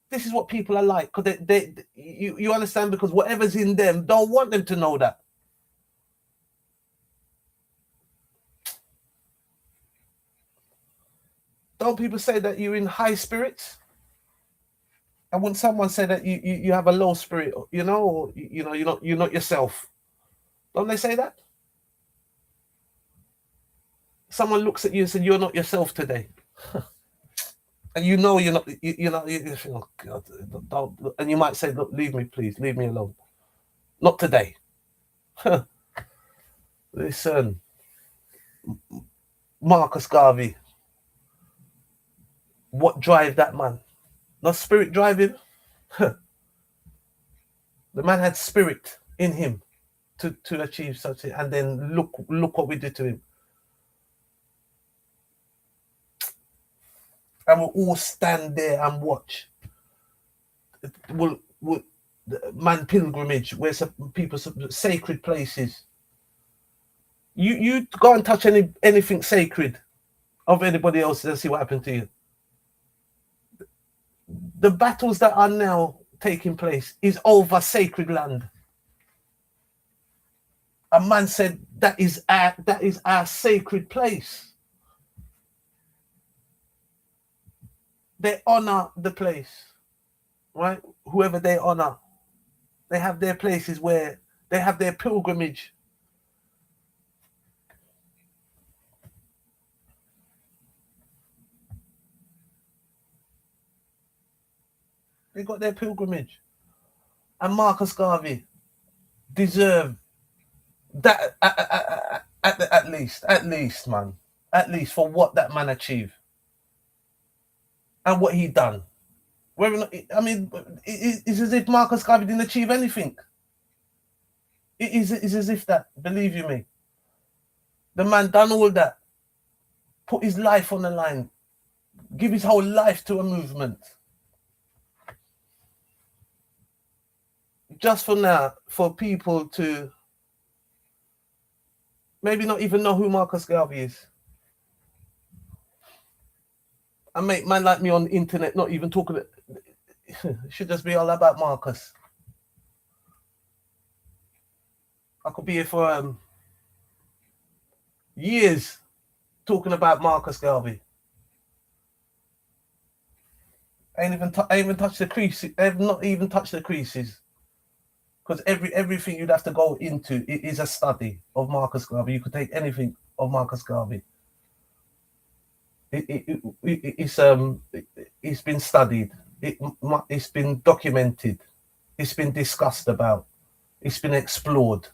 This is what people are like, because you understand, because whatever's in them don't want them to know that. Don't people say that you're in high spirits? And when someone say that you have a low spirit, you know, or, you know, you're not yourself, don't they say that? Someone looks at you and says you're not yourself today, and you know you're not. You know, oh God, don't, and you might say, "Look, leave me, please, leave me alone." Not today. Listen, Marcus Garvey. What drive that man? Not spirit driving. The man had spirit in him to achieve such a, and then look what we did to him. And we'll all stand there and watch. We'll man pilgrimage, where some people, sacred places. You go and touch anything sacred of anybody else and see what happened to you. The battles that are now taking place is over sacred land. A man said that is our sacred place. They honor the place, right? Whoever they honor, they have their places where they have their pilgrimage. They got their pilgrimage. And Marcus Garvey deserved that at least, man. At least for what that man achieved. And what he done. Whether or not, I mean, it's as if Marcus Garvey didn't achieve anything. It's as if that, believe you me. The man done all that. Put his life on the line. Give his whole life to a movement. Just for now, for people to maybe not even know who Marcus Garvey is. And make man like me on the internet not even talking. It should just be all about Marcus. I could be here for years talking about Marcus Garvey. Ain't even touched the creases. I've not even touched the creases. Because everything you'd have to go into is a study of Marcus Garvey. You could take anything of Marcus Garvey. It's been studied. It's been documented. It's been discussed about. It's been explored.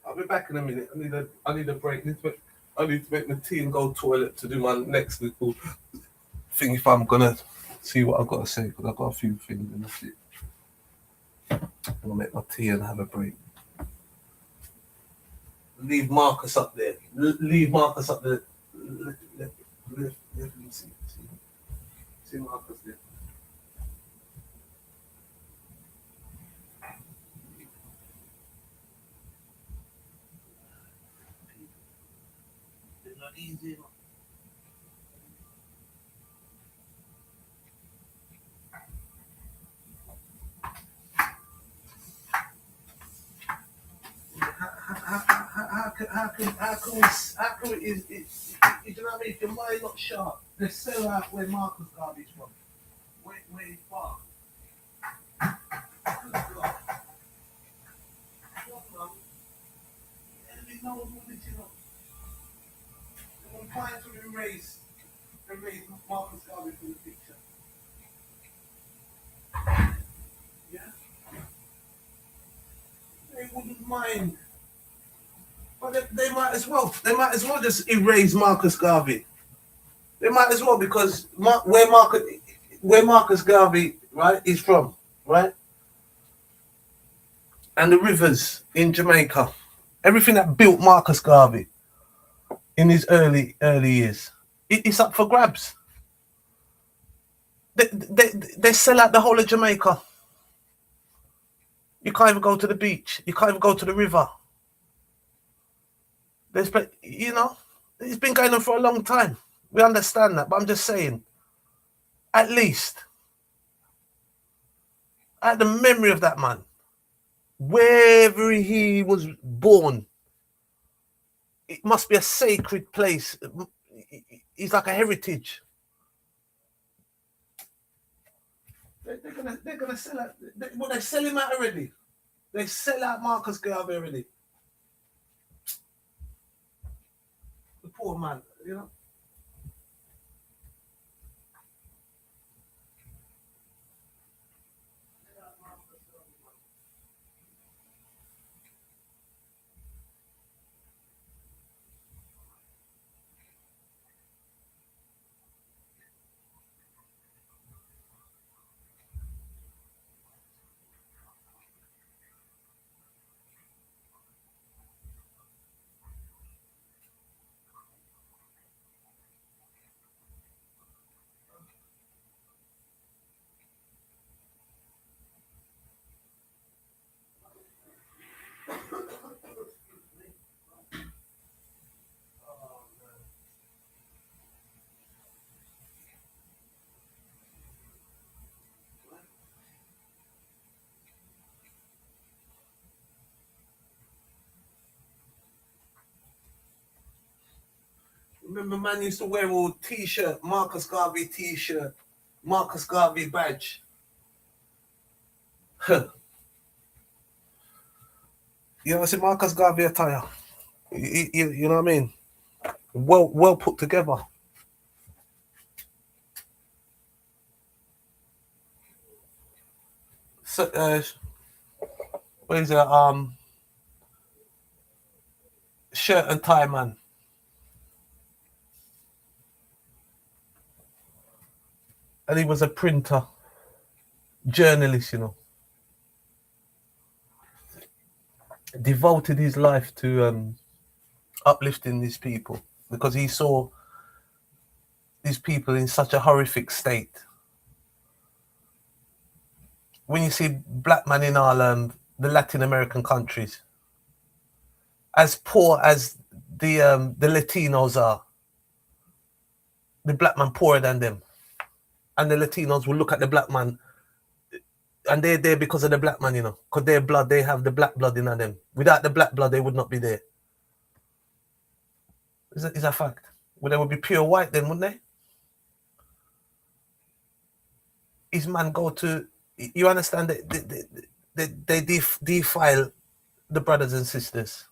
I'll be back in a minute. I need a break. I need to make my tea and go to the toilet to do my next little thing if I'm gonna see what I've got to say, because I've got a few things and that's it. I'm gonna make my tea and have a break. Leave Marcus up there. Leave Marcus up there. Let him see Marcus there. It's not easy. How can we, you know what I mean? If your mind not sharp, they sell out where Marcus Garvey's from. Where he's from. Good God. What, man? The enemy knows what it is, you know. They're trying to erase Marcus Garvey from the picture. Yeah? They wouldn't mind. But they might as well. They might as well just erase Marcus Garvey. They might as well, because where Marcus Garvey, right, is from, right? And the rivers in Jamaica. Everything that built Marcus Garvey in his early years. It's up for grabs. They sell out the whole of Jamaica. You can't even go to the beach. You can't even go to the river. You know, it's been going on for a long time. We understand that, but I'm just saying, at least, at the memory of that man, wherever he was born, it must be a sacred place. It's like a heritage. They're gonna sell out. They sell him out already. They sell out Marcus Garvey already. The poor man, you know. Remember, man used to wear all T-shirt, Marcus Garvey T-shirt, Marcus Garvey badge. You know, see Marcus Garvey attire. You know what I mean? Well put together. So, what is it? Shirt and tie man. And he was a printer, journalist, you know. Devoted his life to uplifting these people because he saw these people in such a horrific state. When you see black men in our the Latin American countries, as poor as the Latinos are, the black man poorer than them, and the Latinos will look at the black man, and they're there because of the black man, you know, because their blood, they have the black blood in them. Without the black blood, they would not be there. Is a fact. Well, they would be pure white then, wouldn't they? His man go to, you understand that they defile the brothers and sisters.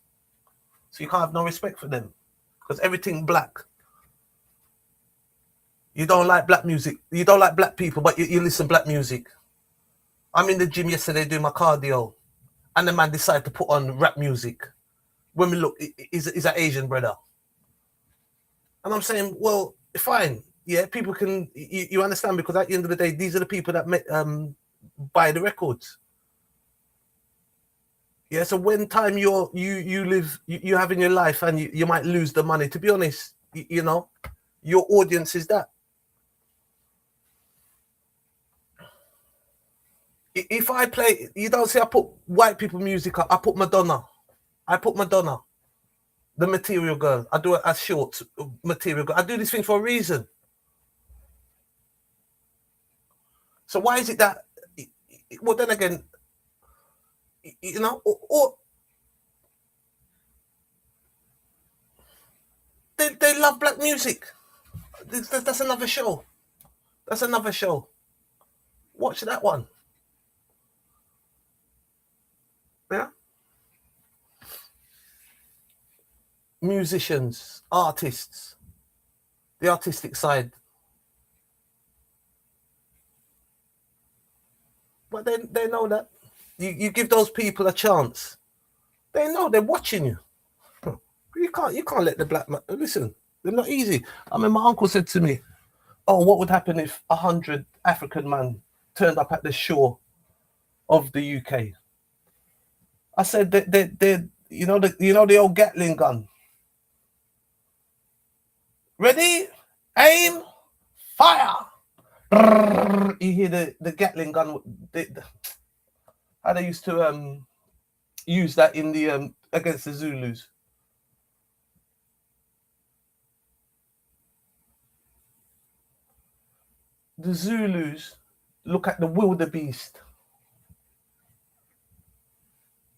So you can't have no respect for them because everything black. You don't like black music. You don't like black people, but you listen black music. I'm in the gym yesterday doing my cardio, and the man decided to put on rap music. When we look, he's an Asian brother. And I'm saying, well, fine. Yeah, people can, you understand, because at the end of the day, these are the people that buy the records. Yeah, so when time you live, you have in your life and you might lose the money, to be honest, you know, your audience is that. If I play, you don't see I put white people music up, I put Madonna. The Material Girl. I do it as short, Material Girl. I do this thing for a reason. So why is it that, well, then again, you know, or they love black music. That's another show. That's another show. Watch that one. Yeah. Musicians, artists, the artistic side. But they know that. You give those people a chance. They know they're watching you. You can't let the black man listen. They're not easy. I mean, my uncle said to me, "Oh, what would happen if 100 African men turned up at the shore of the UK?" I said, "They you know the old Gatling gun. Ready, aim, fire." You hear the Gatling gun. How they used to use that in the against the Zulus. The Zulus look at the wildebeest.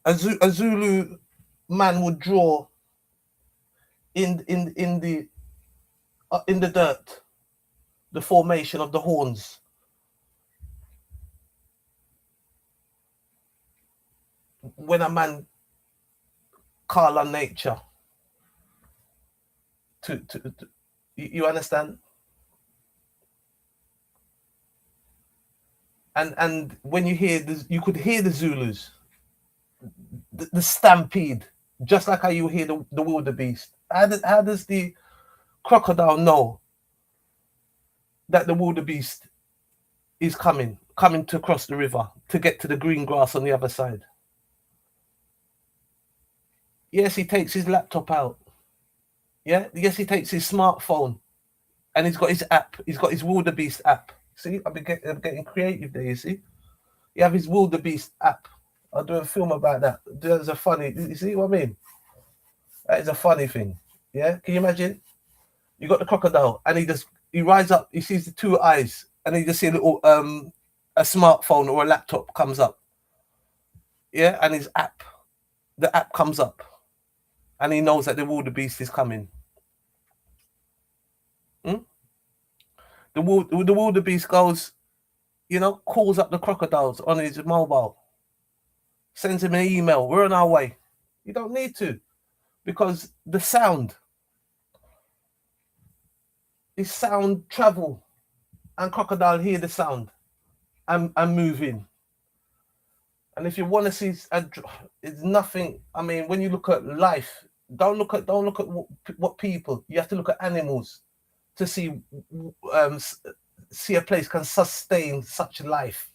A Zulu man would draw in the dirt the formation of the horns. When a man call on nature to you understand? And when you hear this, you could hear the Zulus, the stampede, just like how you hear the wildebeest. How does the crocodile know that the wildebeest is coming to cross the river to get to the green grass on the other side? Yes, he takes his laptop out. Yeah, yes, he takes his smartphone, and he's got his app. He's got his wildebeest app. See, I'm getting creative there. You see, you have his wildebeest app. I'll do a film about that. There's a funny. You see what I mean? That is a funny thing. Yeah, can you imagine? You got the crocodile, and he rises up. He sees the two eyes, and he just see a little a smartphone or a laptop comes up. Yeah, and his app, the app comes up, and he knows that the wildebeest is coming. The wildebeest goes, you know, calls up the crocodiles on his mobile, sends him an email. We're on our way. You don't need to, because the sound is sound travel, and crocodile hear the sound and move in. And if you want to see, it's nothing. I mean, when you look at life, don't look at what people. You have to look at animals to um, see a place can sustain such life.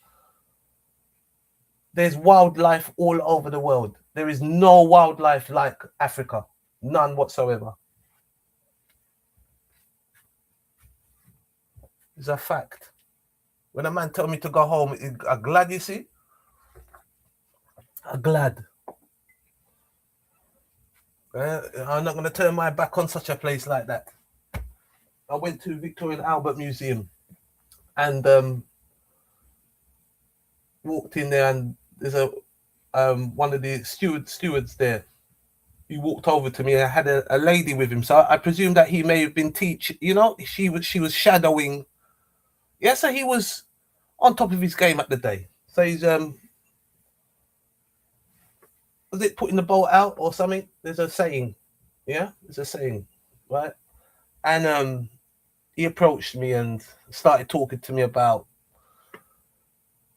There's wildlife all over the world. There is no wildlife like Africa, none whatsoever. It's a fact. When a man tell me to go home, I'm glad, you see. I'm glad. I'm not going to turn my back on such a place like that. I went to Victoria and Albert Museum and walked in there, and there's a one of the stewards there. He walked over to me. I had a lady with him, so I presume that he may have been teaching. You know, she was shadowing. Yeah, so he was on top of his game at the day. So he's was it putting the boat out or something? There's a saying. Yeah, there's a saying, right? And he approached me and started talking to me about,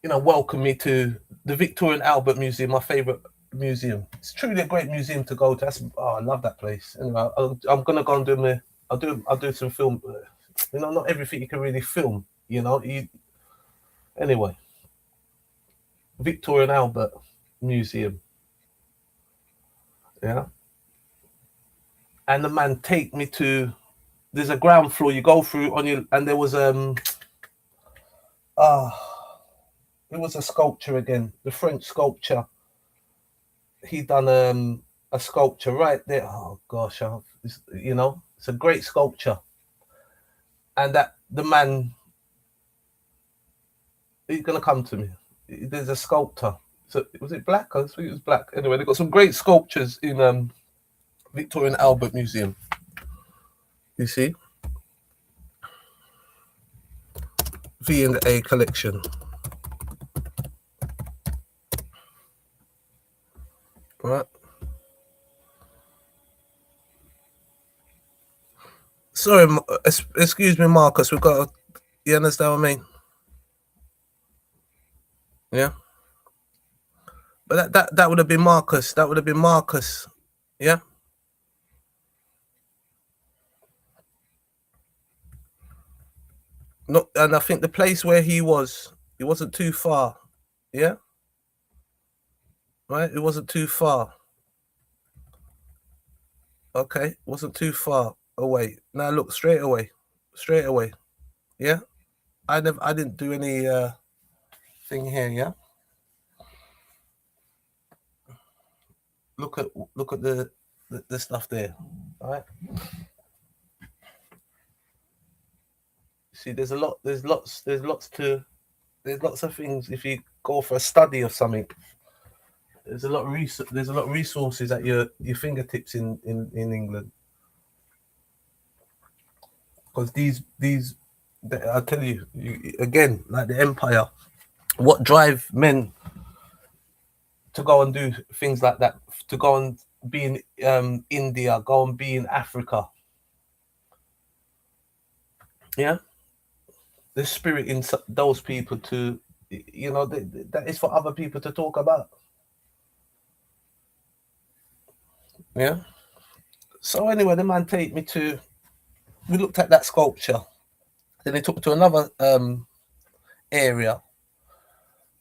welcome me to the Victoria and Albert Museum, my favorite museum. It's truly a great museum to go to. I love that place. Anyway, I'm gonna go and do I'll do some film. Not everything you can really film. Anyway, Victoria and Albert Museum. Yeah. And the man take me to. There's a ground floor you go through and there was it was a sculpture again, the French sculpture. He done a sculpture right there. Oh gosh, it's a great sculpture. And that the man, he's gonna come to me. There's a sculptor. So was it black? I think it was black. Anyway, they've got some great sculptures in Victoria and Albert Museum. You see? V&A collection. Right. Sorry, excuse me, Marcus. We've got. You understand what I mean? Yeah. But that would have been Marcus. That would have been Marcus. Yeah. No, and I think the place where he wasn't too far. Yeah. Right. It wasn't too far. Okay. It wasn't too far away. Now look, straight away. Yeah. I didn't do any thing here. Yeah. Look at the stuff there. All right. See, there's lots of things. If you go for a study of something, there's a lot of resources at your fingertips in England. Because I tell you again, like the empire, what drive men to go and do things like that, to go and be in India, go and be in Africa. Yeah, the spirit in those people to, that is for other people to talk about. Yeah. So anyway, the man take me to. We looked at that sculpture. Then he took me to another area.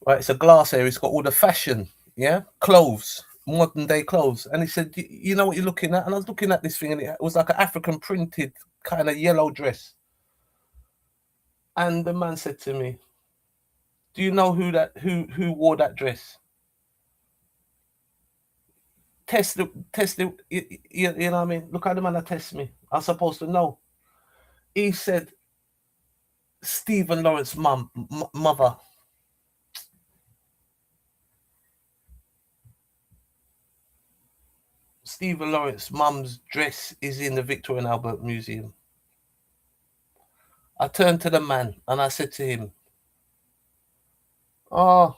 Right, it's a glass area. It's got all the fashion, yeah, clothes, modern day clothes. And he said, "You know what you're looking at?" And I was looking at this thing, and it was like an African printed kind of yellow dress. And the man said to me, "Do you know who wore that dress?" Test the, you know what I mean? Look how the man that test me. I'm supposed to know. He said, Stephen Lawrence's mother. Stephen Lawrence's mum's dress is in the Victoria and Albert Museum. I turned to the man and I said to him, "Oh,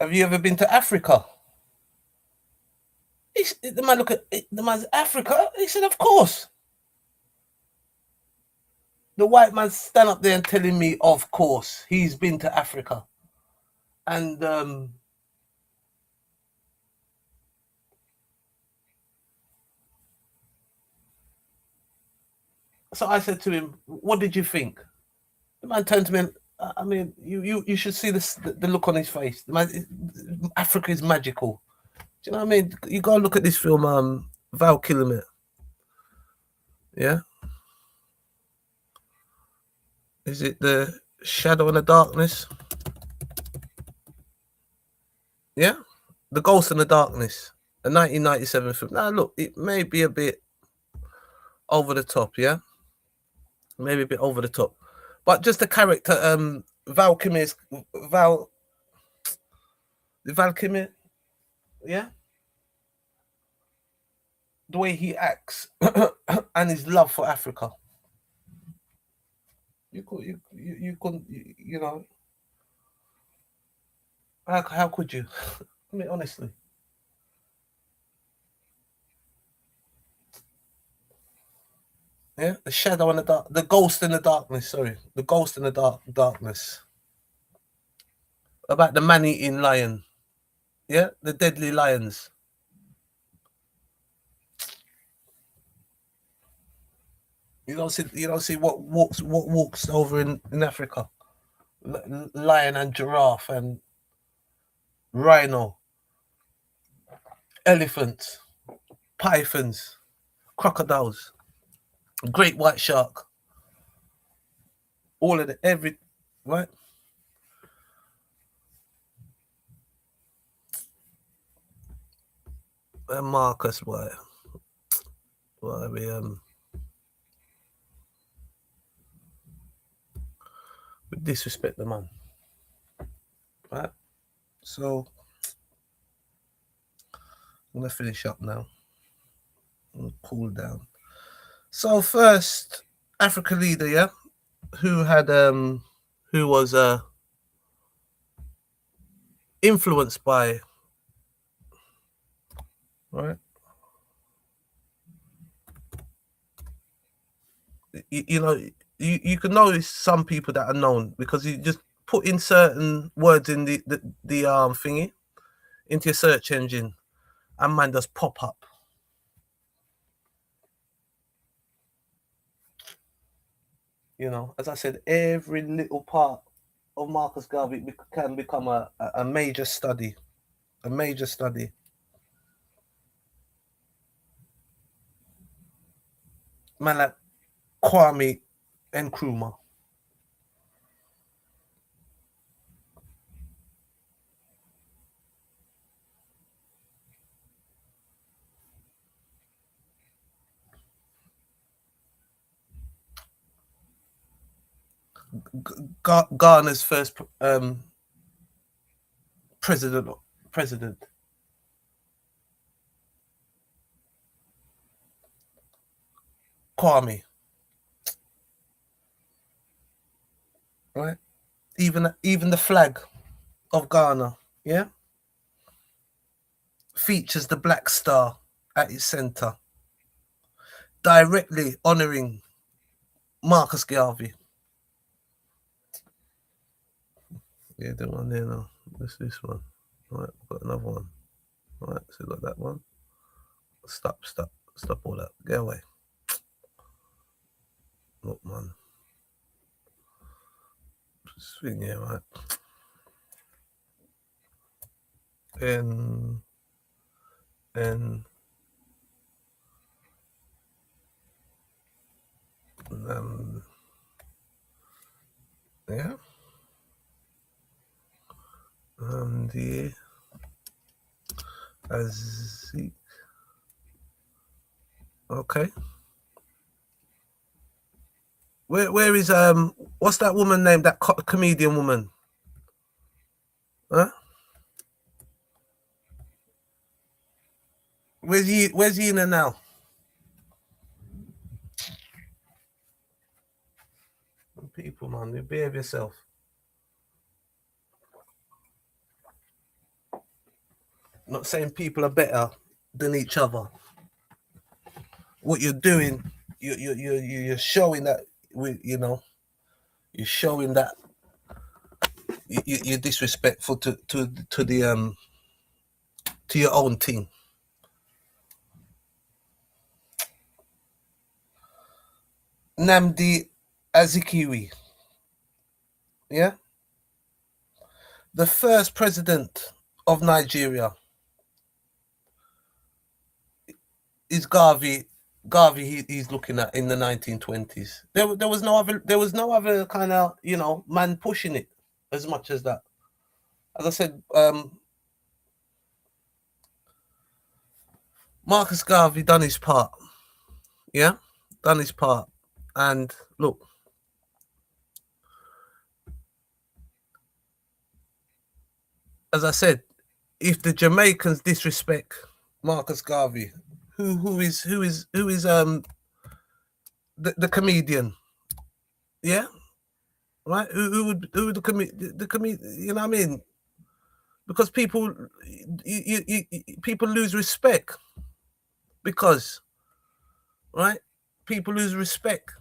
Have you ever been to Africa? The man look at the man's Africa. He said, of course. The white man stand up there and telling me, of course, he's been to Africa. And so I said to him, what did you think? The man turned to me and, I mean, you should see the look on his face. The man, Africa is magical. Do you know what I mean? You gotta look at this film, Val Kilmer. Yeah? Is it The Shadow and the Darkness? Yeah? The Ghost and the Darkness. A 1997 film. Now look, it may be a bit over the top, yeah? Maybe a bit over the top. But just the character, Val Kilmer's Val Kilmer, yeah? The way he acts and his love for Africa. You know, how could you? I mean, honestly. Yeah, the shadow and the dark, the ghost in the darkness. Sorry, the ghost in the darkness. About the man-eating lion. Yeah, the deadly lions. You don't see what walks over in Africa. Lion and giraffe and rhino, elephants, pythons, crocodiles, great white shark. All of the every right. And Marcus, why we disrespect the man, right? So I'm gonna finish up now and cool down. So first Africa leader, yeah, who had who was influenced by, right? You know, you can notice some people that are known because you just put in certain words in the thingy into your search engine and man does pop up. You know, as I said, every little part of Marcus Garvey can become a major study. A major study. Man like Kwame Nkrumah. Ghana's first president. Kwame. Right? Even the flag of Ghana, yeah, features the black star at its center, directly honoring Marcus Garvey. Yeah, the one there now. This one. All right, got another one. All right, so got that one. Stop all that. Get away. Look, man. Swing here, right? And yeah. The as okay. Where is what's that woman named, that comedian woman? Huh? Where's Yina now? People, man, you behave yourself. Not saying people are better than each other. What you're doing, you're showing that you're showing that you're disrespectful to the to your own team. Namdi Azikiwe, yeah, the first president of Nigeria is Garvey. Garvey, he's looking at in the 1920s. There was no other kind of man pushing it as much as that. As I said, Marcus Garvey done his part. Yeah, done his part. And look, as I said, if the Jamaicans disrespect Marcus Garvey, who is the comedian, yeah, right? Who the comedian? You know what I mean? Because people, people lose respect because, right? People lose respect.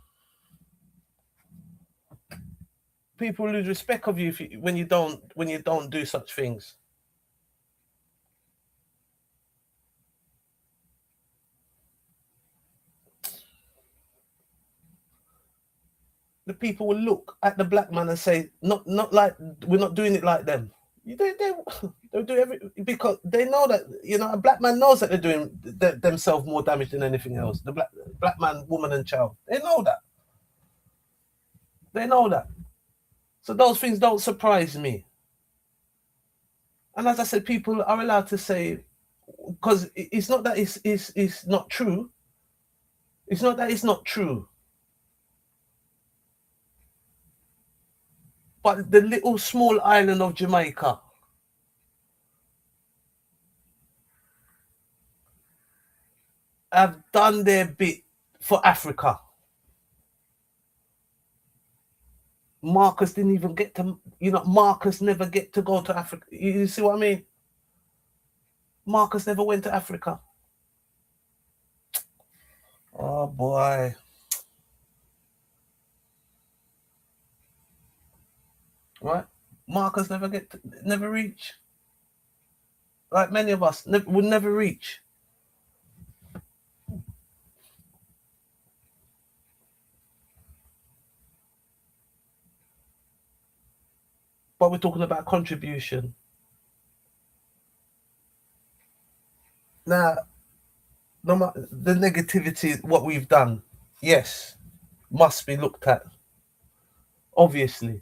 People lose respect of you, when you don't do such things. The people will look at the black man and say, not like we're not doing it like them. They'll do everything because they know that a black man knows that they're doing themselves more damage than anything else. The black man, woman, and child. They know that. They know that. So those things don't surprise me. And as I said, people are allowed to say, because it's not that it's not true. It's not that it's not true. But the little small island of Jamaica have done their bit for Africa. Marcus didn't even get to, Marcus never get to go to Africa. You see what I mean? Marcus never went to Africa. Oh boy. Right? Marcus never reach. Like many of us would never reach. But we're talking about contribution. Now, the negativity, what we've done, yes, must be looked at. Obviously.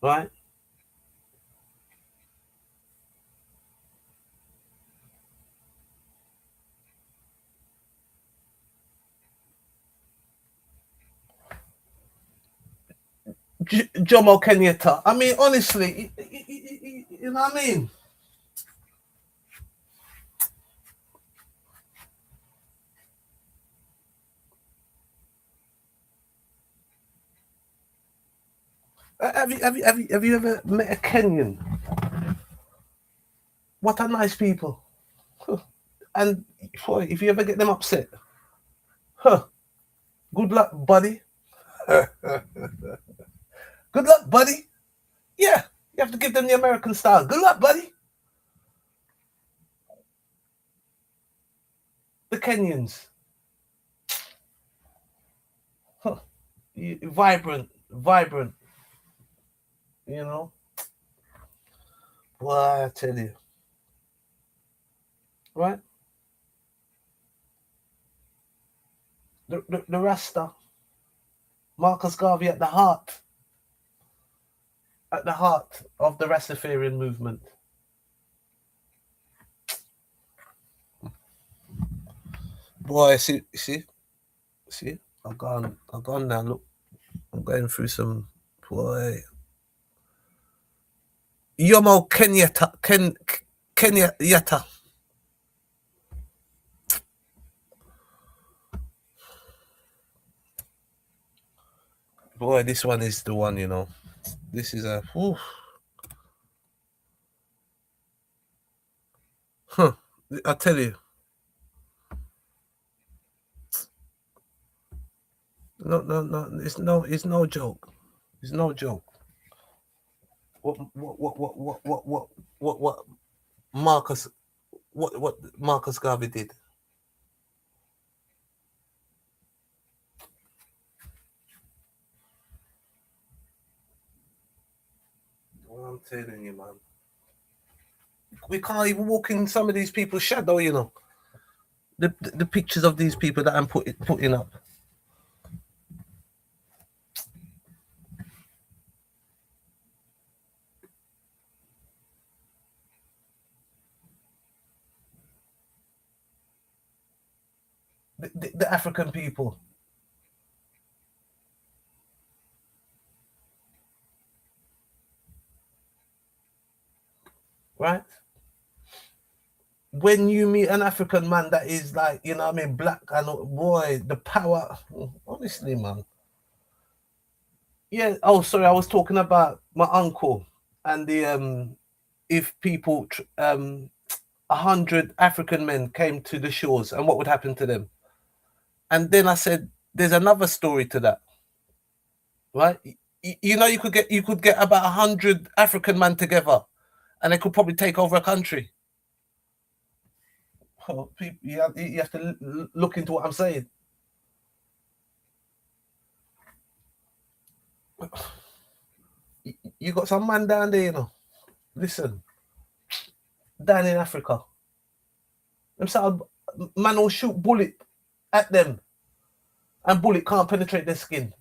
Right? Jomo Kenyatta. I mean, honestly, you know what I mean? Have you ever met a Kenyan? What a nice people. And boy, if you ever get them upset, good luck, buddy. Good luck, buddy. Yeah, you have to give them the American style. Good luck, buddy. The Kenyans. Vibrant. You know? Well, I tell you. Right? The Rasta. Marcus Garvey at the heart of the Rastafarian movement. Boy, see, I've gone now. Look, I'm going through some boy. Yomo Kenyatta. Boy, this one is the one. This is a. Whew. I tell you. No. It's no joke. It's no joke. What Marcus, what Marcus Garvey did. Well, I'm telling you, man. We can't even walk in some of these people's shadow, you know. The pictures of these people that I'm putting up. The African people. Right? When you meet an African man that is like, you know what I mean, black, and boy, the power, honestly, man. Yeah, oh, sorry, I was talking about my uncle and the, if people, 100 African men came to the shores and what would happen to them. And then I said, there's another story to that, right? You know, you could get about 100 African men together and they could probably take over a country. Oh, people, you have to look into what I'm saying. You got some man down there, you know. Listen, down in Africa, them sort of man will shoot bullet at them, and bullet can't penetrate their skin.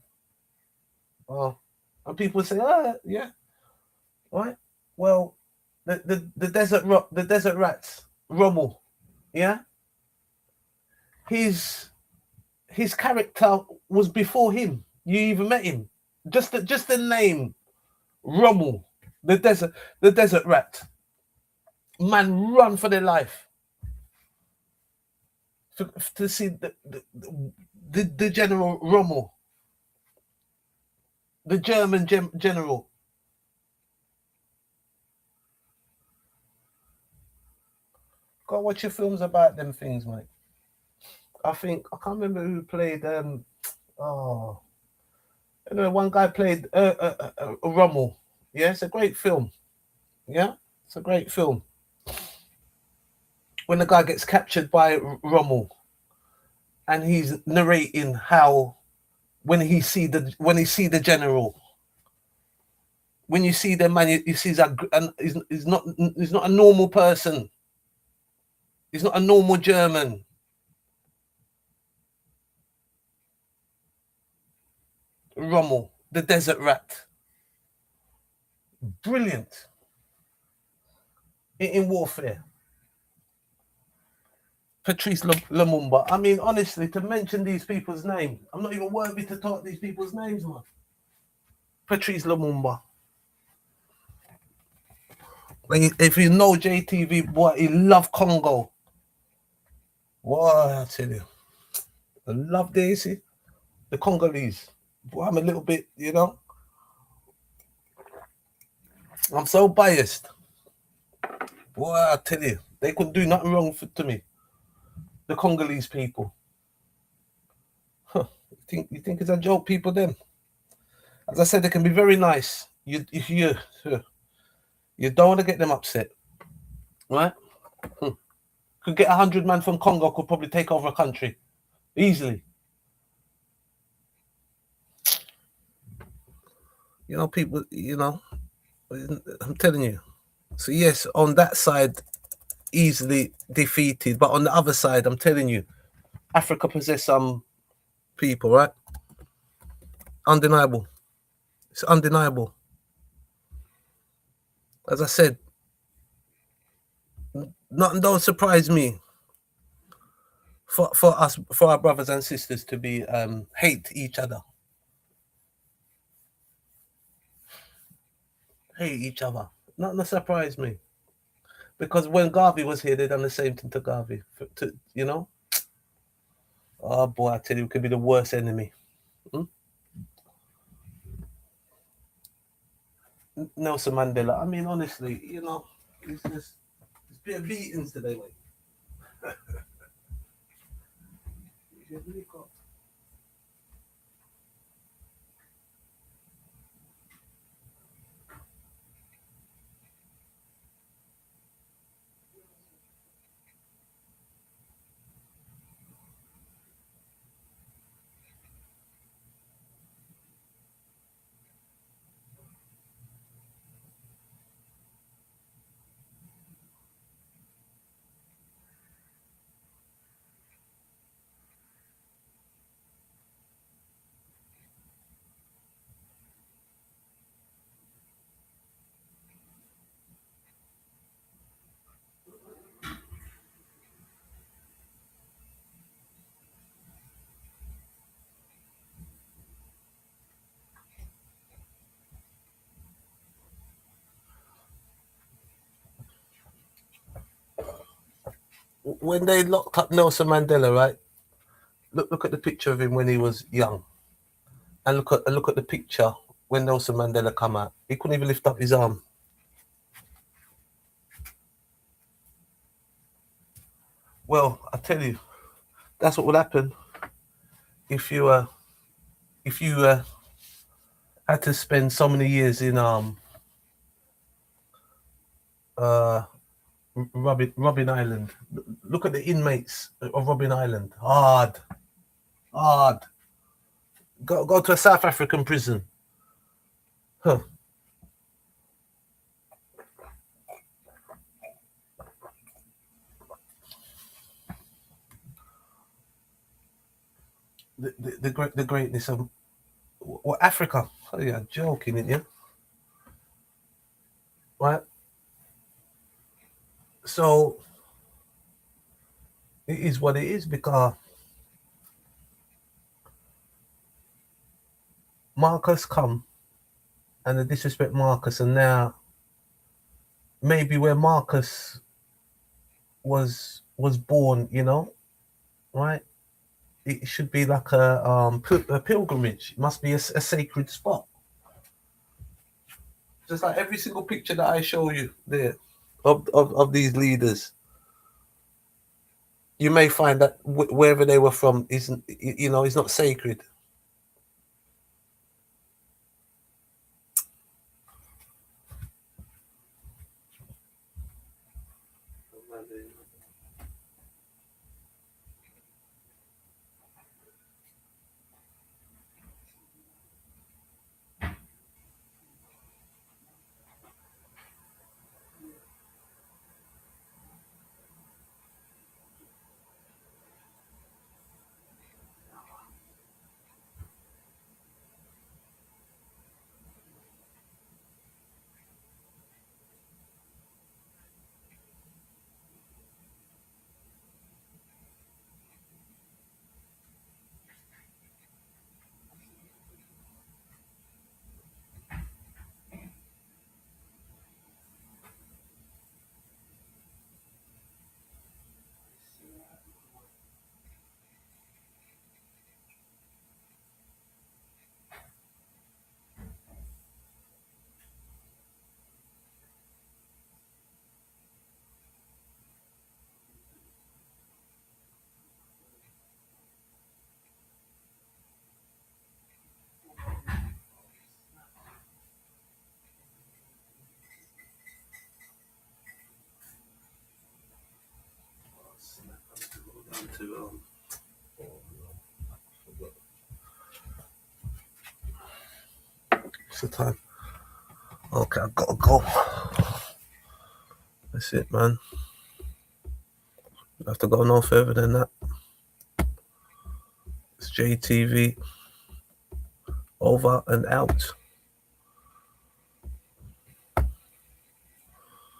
Oh, and people say, oh, yeah, right. Well, the the desert rats, Rommel, yeah, his his character was before him. You even met him. Just the name, Rommel, the desert rat. Man, run for their life to see the General Rommel, the German general. Go watch your films about them things, mate. I think I can't remember who played. Oh, anyway, one guy played Rommel. Yeah, it's a great film. Yeah, it's a great film. When the guy gets captured by Rommel, and he's narrating how when he see the general, when you see the man, you see that, and he's not a normal person. He's not a normal German. Rommel, the desert rat, brilliant in warfare. Patrice Lumumba. I mean, honestly, to mention these people's names, I'm not even worthy to talk these people's names, man. Patrice Lumumba. If you know JTV, boy, he love Congo. Boy, I tell you, I love the Congolese. Boy, I'm a little bit, I'm so biased. Boy, I tell you, they couldn't do nothing wrong to me. The Congolese people. Huh. You think it's a joke, people? Then, as I said, they can be very nice. You don't want to get them upset, right? Could get 100 man from Congo, could probably take over a country easily. People. I'm telling you. So yes, on that side, easily defeated, but on the other side, I'm telling you, Africa possess some people, right? Undeniable. It's undeniable. As I said, nothing don't surprise me for us, for our brothers and sisters to be hate each other. Hate each other. Nothing surprise me. Because when Garvey was here, they done the same thing to Garvey. Oh boy, I tell you, it could be the worst enemy. Nelson Mandela. I mean, honestly, it's just a bit of beatings today, mate. When they locked up Nelson Mandela, right? Look at the picture of him when he was young, and look at the picture when Nelson Mandela come out. He couldn't even lift up his arm. Well, I tell you, that's what will happen if you had to spend so many years in uh Robin Island. Look at the inmates of Robin Island. Hard. Go to a South African prison. Huh. The greatness of Africa. Oh, you're joking, isn't you? Right. So it is what it is because Marcus come and the disrespect Marcus, and now maybe where Marcus was born, right? It should be like a pilgrimage. It must be a sacred spot. Just like every single picture that I show you there of these leaders, you may find that wherever they were from isn't, is not sacred. What's the time? Okay, I've got to go. That's it, man. I have to go no further than that. It's JTV. Over and out.